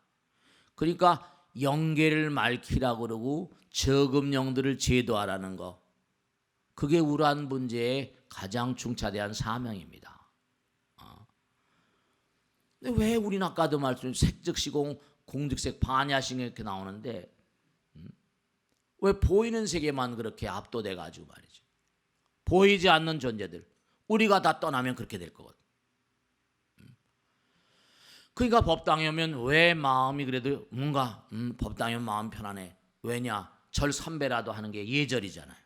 그러니까 영계를 맑히라고 그러고 저급령들을 제도하라는 거, 그게 우란 문제의 가장 중차대한 사명입니다. 근데 왜 우리는 아까도 말씀 색즉시공 공즉색 반야식 이렇게 나오는데 왜 보이는 세계만 그렇게 압도돼 가지고 말이죠. 보이지 않는 존재들 우리가 다 떠나면 그렇게 될 거거든. 그러니까 법당에 오면 왜 마음이 그래도 뭔가 법당에 오면 마음 편안해. 왜냐? 절 3배라도 하는 게 예절이잖아요.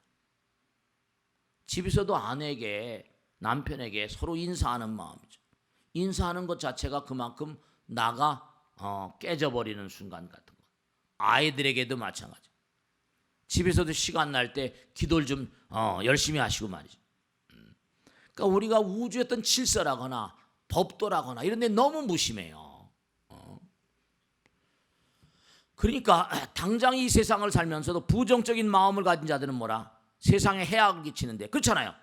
집에서도 아내에게 남편에게 서로 인사하는 마음이죠. 인사하는 것 자체가 그만큼 나가 깨져버리는 순간 같은 거. 아이들에게도 마찬가지. 집에서도 시간 날 때 기도를 좀 열심히 하시고 말이죠. 그러니까 우리가 우주의 어떤 질서라거나 법도라거나 이런 데 너무 무심해요. 그러니까 당장 이 세상을 살면서도 부정적인 마음을 가진 자들은 뭐라? 세상에 해악을 끼치는데 그렇잖아요.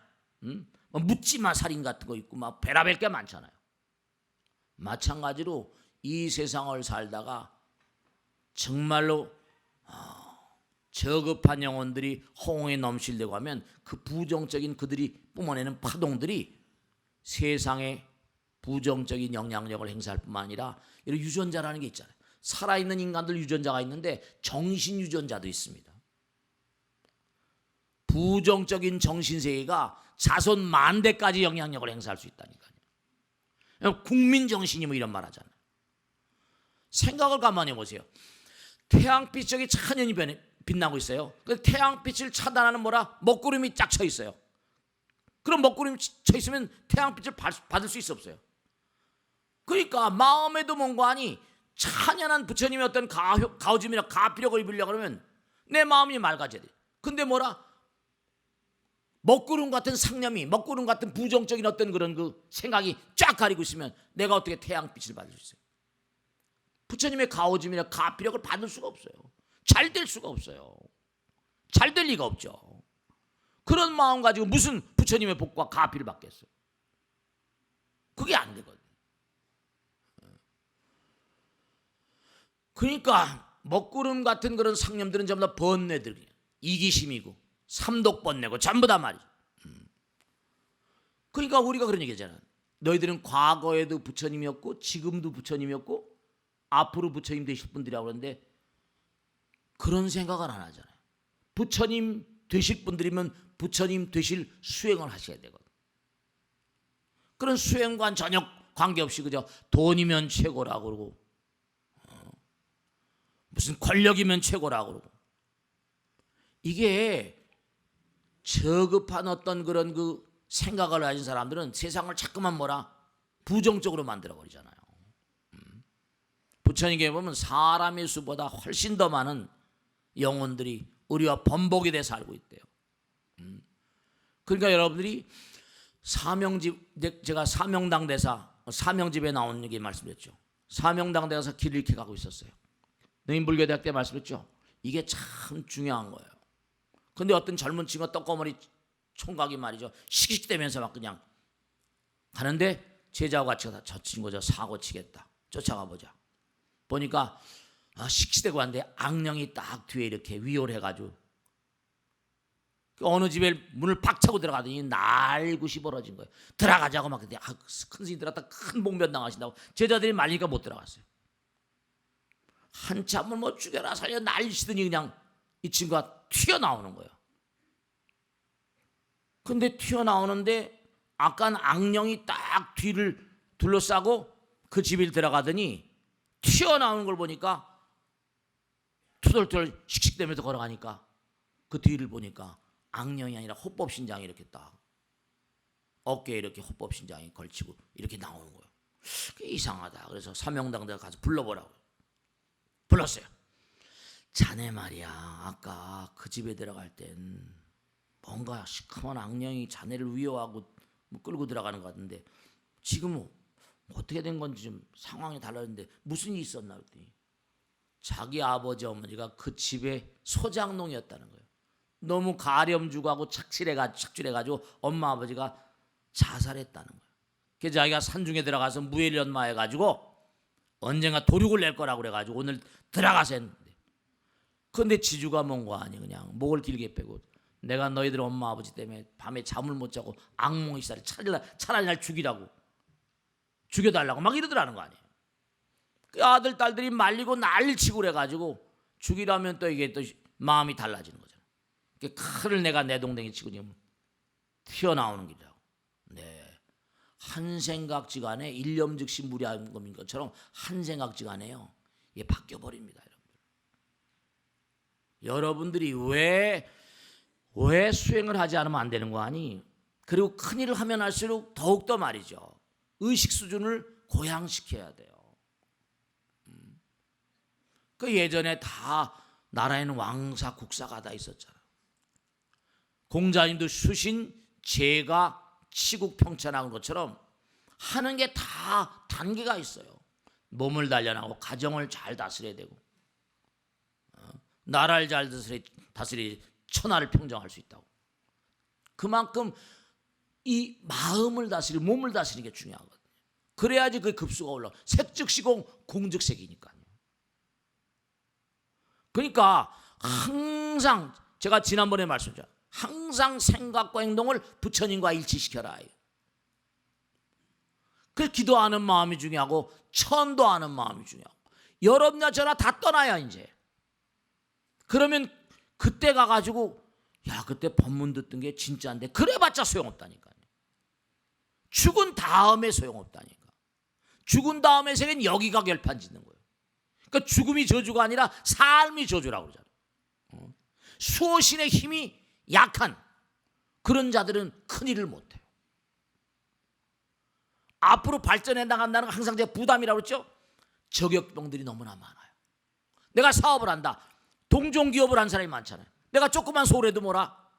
묻지마 살인 같은 거 있고 막 베라벨 게 많잖아요. 마찬가지로 이 세상을 살다가 정말로 저급한 영혼들이 허공에 넘실대고 하면 그 부정적인 그들이 뿜어내는 파동들이 세상에 부정적인 영향력을 행사할 뿐만 아니라 이런 유전자라는 게 있잖아요. 살아있는 인간들 유전자가 있는데 정신 유전자도 있습니다. 부정적인 정신세계가 자손 만대까지 영향력을 행사할 수 있다니까요. 국민정신이 뭐 이런 말 하잖아요. 생각을 가만히 해보세요. 태양빛 저기 찬연히 빛나고 있어요. 그 태양빛을 차단하는 뭐라? 먹구름이 쫙 쳐 있어요. 그럼 먹구름이 쳐 있으면 태양빛을 받을 수 있어 없어요? 그러니까 마음에도 뭔가 하니 찬연한 부처님의 어떤 가오즘이나 가피력을 입으려고 그러면 내 마음이 맑아져야 돼. 근데 뭐라? 먹구름 같은 상념이, 먹구름 같은 부정적인 어떤 그런 그 생각이 쫙 가리고 있으면 내가 어떻게 태양빛을 받을 수 있어요? 부처님의 가오즘이나 가피력을 받을 수가 없어요. 잘 될 수가 없어요. 잘 될 리가 없죠. 그런 마음 가지고 무슨 부처님의 복과 가피를 받겠어요? 그게 안 되거든요. 그러니까 먹구름 같은 그런 상념들은 전부 다 번뇌들이에요. 이기심이고 삼독번뇌고 전부 다 말이죠. 그러니까 우리가 그런 얘기잖아요. 너희들은 과거에도 부처님이었고 지금도 부처님이었고 앞으로 부처님 되실 분들이라고 그러는데 그런 생각을 안 하잖아요. 부처님 되실 분들이면 부처님 되실 수행을 하셔야 되거든. 그런 수행과는 전혀 관계없이 그저 돈이면 최고라고 그러고 무슨 권력이면 최고라고 그러고. 이게 저급한 어떤 그런 그 생각을 가진 사람들은 세상을 자꾸만 뭐라 부정적으로 만들어 버리잖아요. 부처님께 보면 사람의 수보다 훨씬 더 많은 영혼들이 의리와 번복에 대해 살고 있대요. 그러니까 여러분들이 사명집, 제가 사명당 대사 사명집에 나온 얘기 말씀드렸죠. 사명당 대사에서 길을 이렇게 가고 있었어요. 능인불교대학 때 말씀했죠. 이게 참 중요한 거예요. 근데 어떤 젊은 친구가 떡거머리 총각이 말이죠, 씩씩대면서 막 그냥 가는데 제자하고 같이 가다 저 친구 저 사고 치겠다, 쫓아가 보자. 보니까 씩씩대고 왔는데 악령이 딱 뒤에 이렇게 위홀해가지고 어느 집에 문을 팍 차고 들어가더니 날굿이 벌어진 거예요. 들어가자고 막 그때 큰 스님이 들어갔다 큰 봉변 당하신다고 제자들이 말리니까 못 들어갔어요. 한참을 뭐 죽여라 살려 난리치더니 그냥 이 친구가 튀어나오는 거예요. 근데 튀어나오는데 아깐 악령이 딱 뒤를 둘러싸고 그 집에 들어가더니 튀어나오는 걸 보니까 투덜투덜 씩씩대면서 걸어가니까 그 뒤를 보니까 악령이 아니라 호법신장이 이렇게 딱 어깨에 이렇게 호법신장이 걸치고 이렇게 나오는 거예요. 그게 이상하다. 그래서 사명당대가 가서 불러보라고 불렀어요. 자네 말이야, 아까 그 집에 들어갈 땐 뭔가 시커먼 악령이 자네를 위협하고 뭐 끌고 들어가는 것 같은데 지금은 어떻게 된 건지 좀 상황이 달라졌는데 무슨 일이 있었나 그랬더니 자기 아버지 어머니가 그 집의 소장농이었다는 거예요. 너무 가렴주고하고 착질해가지고 엄마 아버지가 자살했다는 거예요. 그래서 자기가 산중에 들어가서 무엘연마해가지고 언젠가 도륙을 낼 거라고 그래가지고 오늘 들어가서 했는데, 근데 지주가 뭔가 아니 그냥 목을 길게 빼고 내가 너희들 엄마 아버지 때문에 밤에 잠을 못 자고 악몽이 시달려 차라리 날 죽여달라고 막 이러더라는 거 아니에요. 그 아들 딸들이 말리고 난리치고 그래가지고 죽이라면 또 이게 또 마음이 달라지는 거잖아요. 칼을 내가 내 동댕이 치고 지금 튀어나오는 길이라고. 네, 한 생각지간에 일념즉시 무량금인 것처럼 한 생각지간에요 이게 바뀌어 버립니다. 여러분들이 왜 수행을 하지 않으면 안 되는 거 아니? 그리고 큰 일을 하면 할수록 더욱더 말이죠, 의식 수준을 고양시켜야 돼요. 그 예전에 다 나라에는 왕사 국사가 다 있었잖아요. 공자님도 수신 제가 치국 평천하는 것처럼 하는 게 다 단계가 있어요. 몸을 단련하고 가정을 잘 다스려야 되고 나라를 잘 다스리 천하를 평정할 수 있다고. 그만큼 이 마음을 다스리고 몸을 다스리는 게 중요하거든요. 그래야지 그 급수가 올라가. 색즉시공 공즉색이니까요. 그러니까 항상 제가 지난번에 말씀드렸죠. 항상 생각과 행동을 부처님과 일치시켜라. 그 기도하는 마음이 중요하고 천도하는 마음이 중요하고 여러분이나 저나 다 떠나야 이제. 그러면 그때 가가지고 야 그때 법문 듣던 게 진짜인데 그래봤자 소용없다니까요. 죽은 다음에 소용없다니까. 죽은 다음에 세계는 여기가 결판 짓는 거예요. 그러니까 죽음이 저주가 아니라 삶이 저주라고 그러잖아요. 수호신의 힘이 약한 그런 자들은 큰일을 못해요. 앞으로 발전해 나간다는 건 항상 제가 부담이라고 그랬죠. 저격병들이 너무나 많아요. 내가 사업을 한다. 동종기업을 한 사람이 많잖아요. 내가 조그만 소래도 뭐라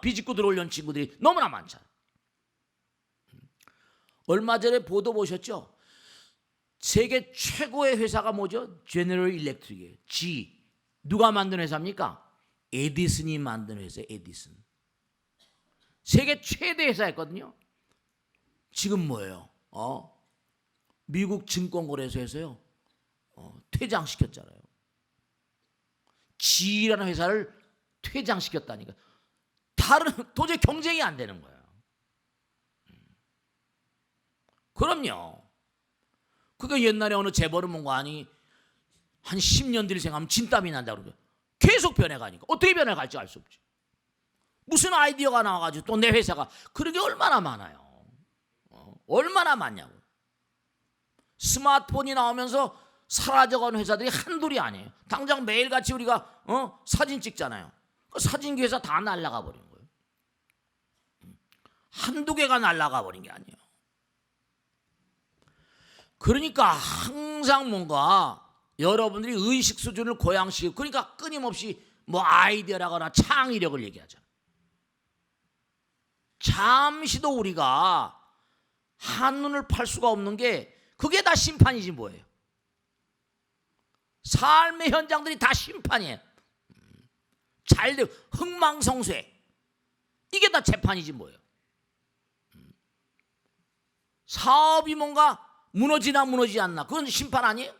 비집고 들어오려는 친구들이 너무나 많잖아요. 얼마 전에 보도 보셨죠? 세계 최고의 회사가 뭐죠? 제너럴 일렉트릭이에요. G. 누가 만든 회사입니까? 에디슨이 만든 회사예요. 에디슨. 세계 최대 회사였거든요. 지금 뭐예요? 미국 증권거래소에서요 퇴장시켰잖아요. G라는 회사를 퇴장시켰다니까. 도저히 경쟁이 안 되는 거예요. 그럼요. 그러니까 옛날에 어느 재벌은 뭔가 아니 한 10년 뒤를 생각하면 진땀이 난다고 그러죠. 계속 변해가니까 어떻게 변해갈지 알 수 없지. 무슨 아이디어가 나와가지고 또 내 회사가 그런 게 얼마나 많아요. 얼마나 많냐고. 스마트폰이 나오면서 사라져가는 회사들이 한둘이 아니에요. 당장 매일같이 우리가 사진 찍잖아요. 그 사진기 회사 다 날아가 버린 거예요. 한두 개가 날아가 버린 게 아니에요. 그러니까 항상 뭔가 여러분들이 의식 수준을 고양시키고, 그러니까 끊임없이 뭐 아이디어라거나 창의력을 얘기하죠. 잠시도 우리가 한눈을 팔 수가 없는 게 그게 다 심판이지 뭐예요. 삶의 현장들이 다 심판이에요. 잘되고 흥망성쇠, 이게 다 재판이지 뭐예요. 사업이 뭔가 무너지나 무너지지 않나, 그건 심판 아니에요?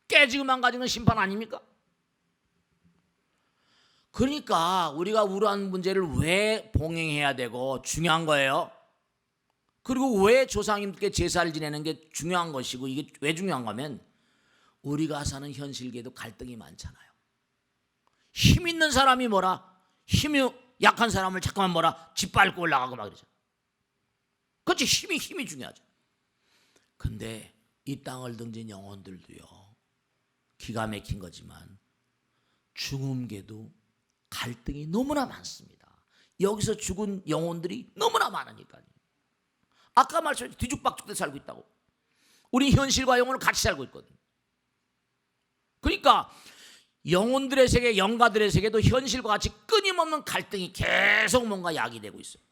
깨지고 망가지는 심판 아닙니까? 그러니까 우리가 우울한 문제를 왜 봉행해야 되고 중요한 거예요. 그리고 왜 조상님께 제사를 지내는 게 중요한 것이고, 이게 왜 중요한가 하면 우리가 사는 현실계에도 갈등이 많잖아요. 힘 있는 사람이 뭐라, 힘이 약한 사람을 잠깐만 뭐라 짓밟고 올라가고 막 그러죠. 그렇지, 힘이 중요하죠. 근데 이 땅을 등진 영혼들도요, 기가 막힌 거지만 죽음계도 갈등이 너무나 많습니다. 여기서 죽은 영혼들이 너무나 많으니까요. 아까 말씀드린 뒤죽박죽돼 살고 있다고. 우리 현실과 영혼을 같이 살고 있거든요. 그러니까 영혼들의 세계, 영가들의 세계도 현실과 같이 끊임없는 갈등이 계속 뭔가 야기되고 있어요.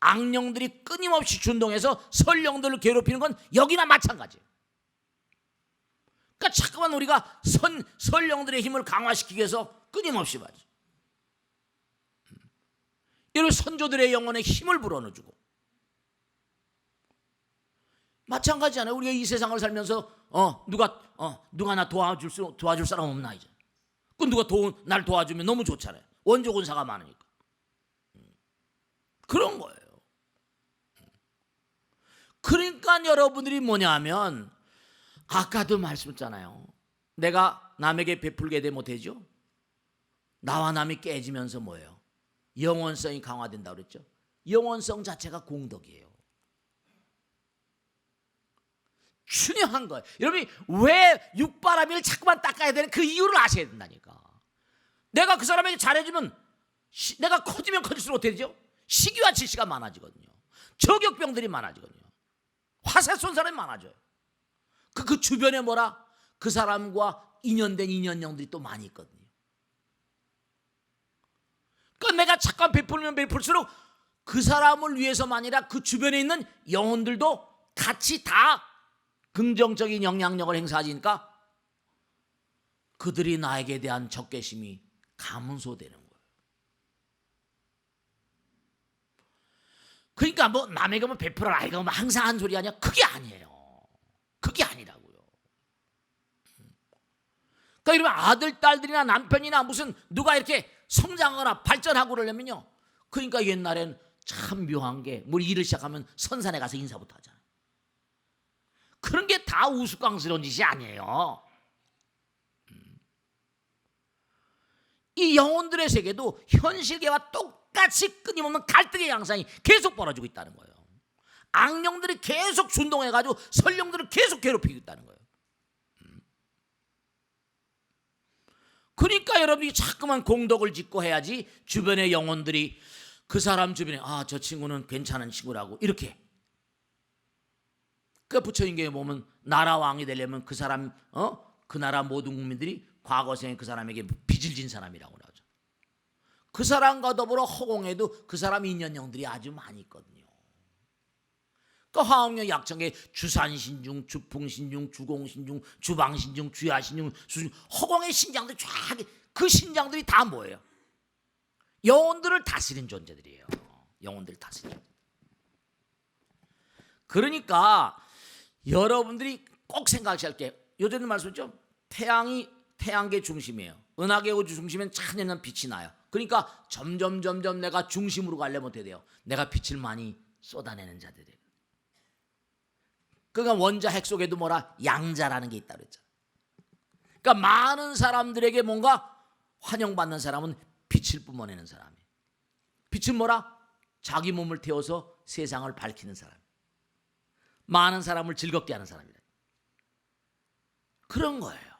악령들이 끊임없이 준동해서 설령들을 괴롭히는 건 여기나 마찬가지예요. 그러니까 자꾸만 우리가 설령들의 힘을 강화시키기 위해서 끊임없이 말이죠. 이런 선조들의 영혼에 힘을 불어넣어주고, 마찬가지잖아요. 우리가 이 세상을 살면서 누가 나 도와줄 사람 없나 이제. 그 누가 날 도와주면 너무 좋잖아요. 원조 군사가 많으니까. 그런 거예요. 그러니까 여러분들이 뭐냐면, 아까도 말씀했잖아요. 내가 남에게 베풀게 되면 되죠. 나와 남이 깨지면서 뭐예요? 영원성이 강화된다고 그랬죠. 영원성 자체가 공덕이에요. 중요한 거예요. 여러분이 왜 육바라밀을 자꾸만 닦아야 되는 그 이유를 아셔야 된다니까. 내가 그 사람에게 잘해주면 내가 커지면 커질수록 어떻게 되죠? 시기와 질시가 많아지거든요. 저격병들이 많아지거든요. 화살 쏜 사람이 많아져요. 그 주변에 뭐라? 그 사람과 인연된 인연령들이 또 많이 있거든요. 그러니까 내가 잠깐 베풀면 베풀수록 그 사람을 위해서만 아니라 그 주변에 있는 영혼들도 같이 다 긍정적인 영향력을 행사하니까 그들이 나에게 대한 적개심이 감소되는 거예요. 그러니까 뭐 남에게 뭐 베풀어라 이거 뭐 항상 한 소리 아니야? 그게 아니에요. 그게 아니라고요. 그러니까 이러면 아들, 딸들이나 남편이나 무슨 누가 이렇게 성장하거나 발전하고 그러려면요. 그러니까 옛날엔 참 묘한 게 뭘 일을 시작하면 선산에 가서 인사부터 하잖아요. 그런 게 다 우스꽝스러운 짓이 아니에요. 이 영혼들의 세계도 현실계와 똑같이 끊임없는 갈등의 양상이 계속 벌어지고 있다는 거예요. 악령들이 계속 준동해가지고 설령들을 계속 괴롭히고 있다는 거예요. 그러니까 여러분이 자꾸만 공덕을 짓고 해야지 주변의 영혼들이 그 사람 주변에 저 친구는 괜찮은 친구라고 이렇게. 그 부처님께 보면 나라 왕이 되려면 그 사람 그 나라 모든 국민들이 과거생에 그 사람에게 빚을 진 사람이라고 하죠. 그 사람과 더불어 허공에도 그 사람 인연령들이 아주 많이 있거든요. 그 화엄경 약청에 주산신중, 주풍신중, 주공신중, 주방신중, 주야신중, 허공의 신장들 쫙, 그 신장들이 다 뭐예요? 영혼들을 다스리는 존재들이에요. 영혼들을 다스리는. 그러니까 여러분들이 꼭 생각하셔야 할 게, 요즘에 말씀했죠? 태양계 중심이에요. 은하계 우주 중심엔 찬연한 빛이 나요. 그러니까 점점 내가 중심으로 가려면 어떻게 돼요? 내가 빛을 많이 쏟아내는 자들이에요. 그러니까 원자 핵 속에도 뭐라? 양자라는 게 있다 그랬잖아요. 그러니까 많은 사람들에게 뭔가 환영받는 사람은 빛을 뿜어내는 사람이에요. 빛은 뭐라? 자기 몸을 태워서 세상을 밝히는 사람. 많은 사람을 즐겁게 하는 사람이다. 그런 거예요.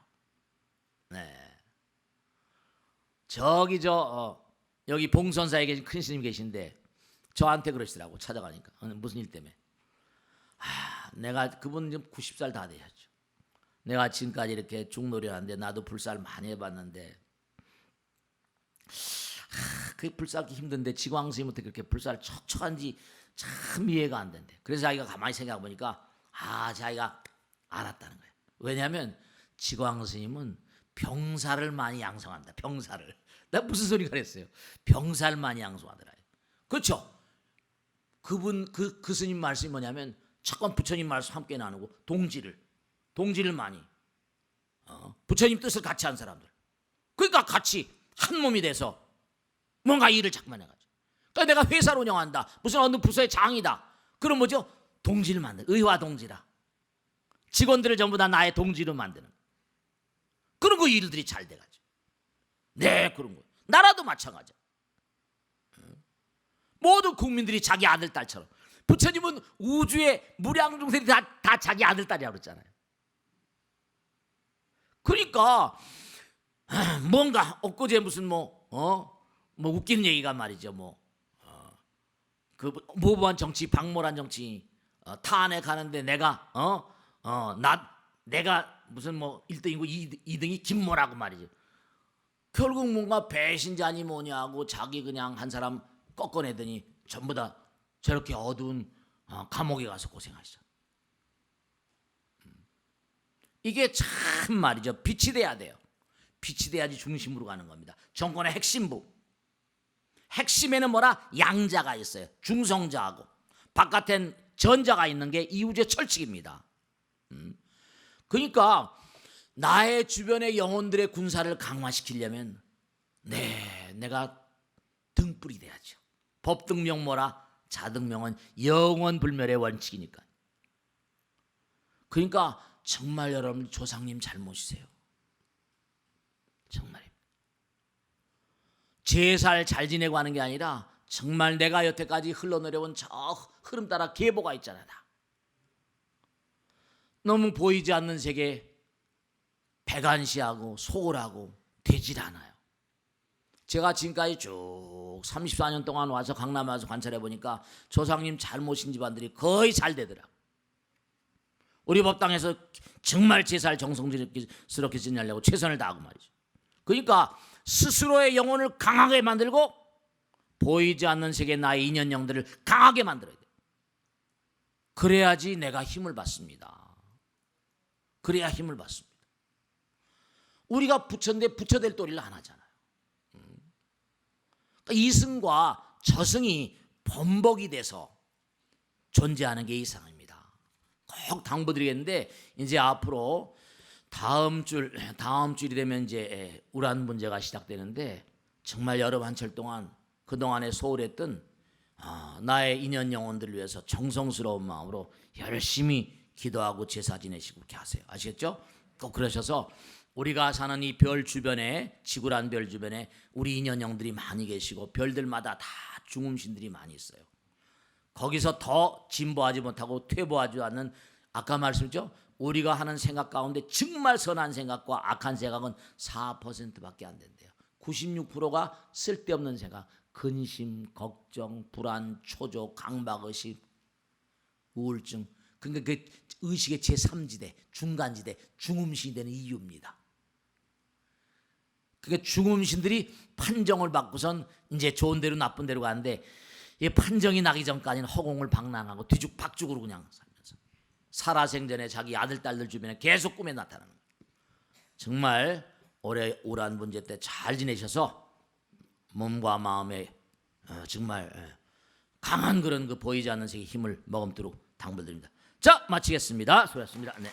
네. 저기 여기 봉선사에 계신 큰 스님 계신데 저한테 그러시더라고. 찾아가니까 무슨 일 때문에. 내가 그분 지금 90살 다 되셨죠. 내가 지금까지 이렇게 중노를 하는데 나도 불살 많이 해봤는데 그게 불살기 힘든데 지광 스님한테 그렇게 불살 척척한지 참 이해가 안 된대. 그래서 자기가 가만히 생각해 보니까 자기가 알았다는 거예요. 왜냐하면 지광 스님은 병사를 많이 양성한다. 병사를. 내가 무슨 소리가 그랬어요. 병사를 많이 양성하더라. 그렇죠. 그분 그 스님 말씀이 뭐냐면 첫번 부처님 말씀 함께 나누고 동지를 많이 부처님 뜻을 같이 한 사람들. 그러니까 같이 한 몸이 돼서 뭔가 일을 자꾸만 해가지고. 그러니까 내가 회사를 운영한다. 무슨 어느 부서의 장이다. 그럼 뭐죠? 동지를 만드는 의화 동지라. 직원들을 전부 다 나의 동지로 만드는. 그런 거 일들이 잘 돼가지고. 네, 그런 거. 나라도 마찬가지야. 모든 국민들이 자기 아들 딸처럼. 부처님은 우주의 무량중생들이 다 자기 아들 딸이라고 그랬잖아요. 그러니까 뭔가 엊그제 무슨 뭐 웃기는 얘기가 말이죠. 그 모범한 정치, 박모란 정치 탄핵 하는데 내가 내가 무슨 뭐 1등이고 2등이 김모라고 말이죠. 결국 뭔가 배신자니 뭐냐고 자기 그냥 한 사람 꺾어내더니 전부 다 저렇게 어두운 감옥에 가서 고생하시죠. 이게 참 말이죠. 빛이 돼야 돼요. 빛이 돼야지 중심으로 가는 겁니다. 정권의 핵심부. 핵심에는 뭐라? 양자가 있어요. 중성자하고 바깥엔 전자가 있는 게 이우제 철칙입니다. 그러니까 나의 주변의 영혼들의 군사를 강화시키려면 내가 등불이 돼야죠. 법등명 뭐라? 자등명은 영원불멸의 원칙이니까. 그러니까 정말 여러분 조상님 잘 모시세요. 정말입니다. 제살 잘 지내고 하는 게 아니라 정말 내가 여태까지 흘러내려온 저 흐름 따라 계보가 있잖아. 너무 보이지 않는 세계 배관시하고 소홀하고 되질 않아요. 제가 지금까지 쭉 34년 동안 와서 강남에 와서 관찰해 보니까 조상님 잘 모신 집안들이 거의 잘 되더라. 우리 법당에서 정말 제살 정성스럽게 지내려고 최선을 다하고 말이죠. 그러니까 스스로의 영혼을 강하게 만들고 보이지 않는 세계 나의 인연영들을 강하게 만들어야 돼요. 그래야지 내가 힘을 받습니다. 그래야 힘을 받습니다. 우리가 부처인데 부처될 도리를 안 하잖아요. 그러니까 이승과 저승이 번복이 돼서 존재하는 게 이상입니다. 꼭 당부드리겠는데 이제 앞으로 다음 줄이 되면 이제 우란 문제가 시작되는데 정말 여러 한철 동안 그동안에 소홀했던 나의 인연 영혼들을 위해서 정성스러운 마음으로 열심히 기도하고 제사 지내시고 그렇게 하세요. 아시겠죠? 꼭 그러셔서 우리가 사는 이 별 주변에 지구란 별 주변에 우리 인연영들이 많이 계시고 별들마다 다 중음신들이 많이 있어요. 거기서 더 진보하지 못하고 퇴보하지 않는 아까 말씀했죠? 우리가 하는 생각 가운데 정말 선한 생각과 악한 생각은 4%밖에 안 된대요. 96%가 쓸데없는 생각, 근심, 걱정, 불안, 초조, 강박의식, 우울증. 그러니까 그 의식의 제3지대, 중간지대, 중음신이 되는 이유입니다. 그러니까 중음신들이 판정을 받고선 이제 좋은 대로 나쁜 대로 가는데 이 판정이 나기 전까지는 허공을 방랑하고 뒤죽박죽으로 그냥 살면서 살아생전에 자기 아들 딸들 주변에 계속 꿈에 나타나는 거예요. 정말 올해 우란 문제 때 잘 지내셔서 몸과 마음에 정말 강한 그런 그 보이지 않는 세계 힘을 머금도록 당부드립니다. 자, 마치겠습니다. 수고하셨습니다. 네.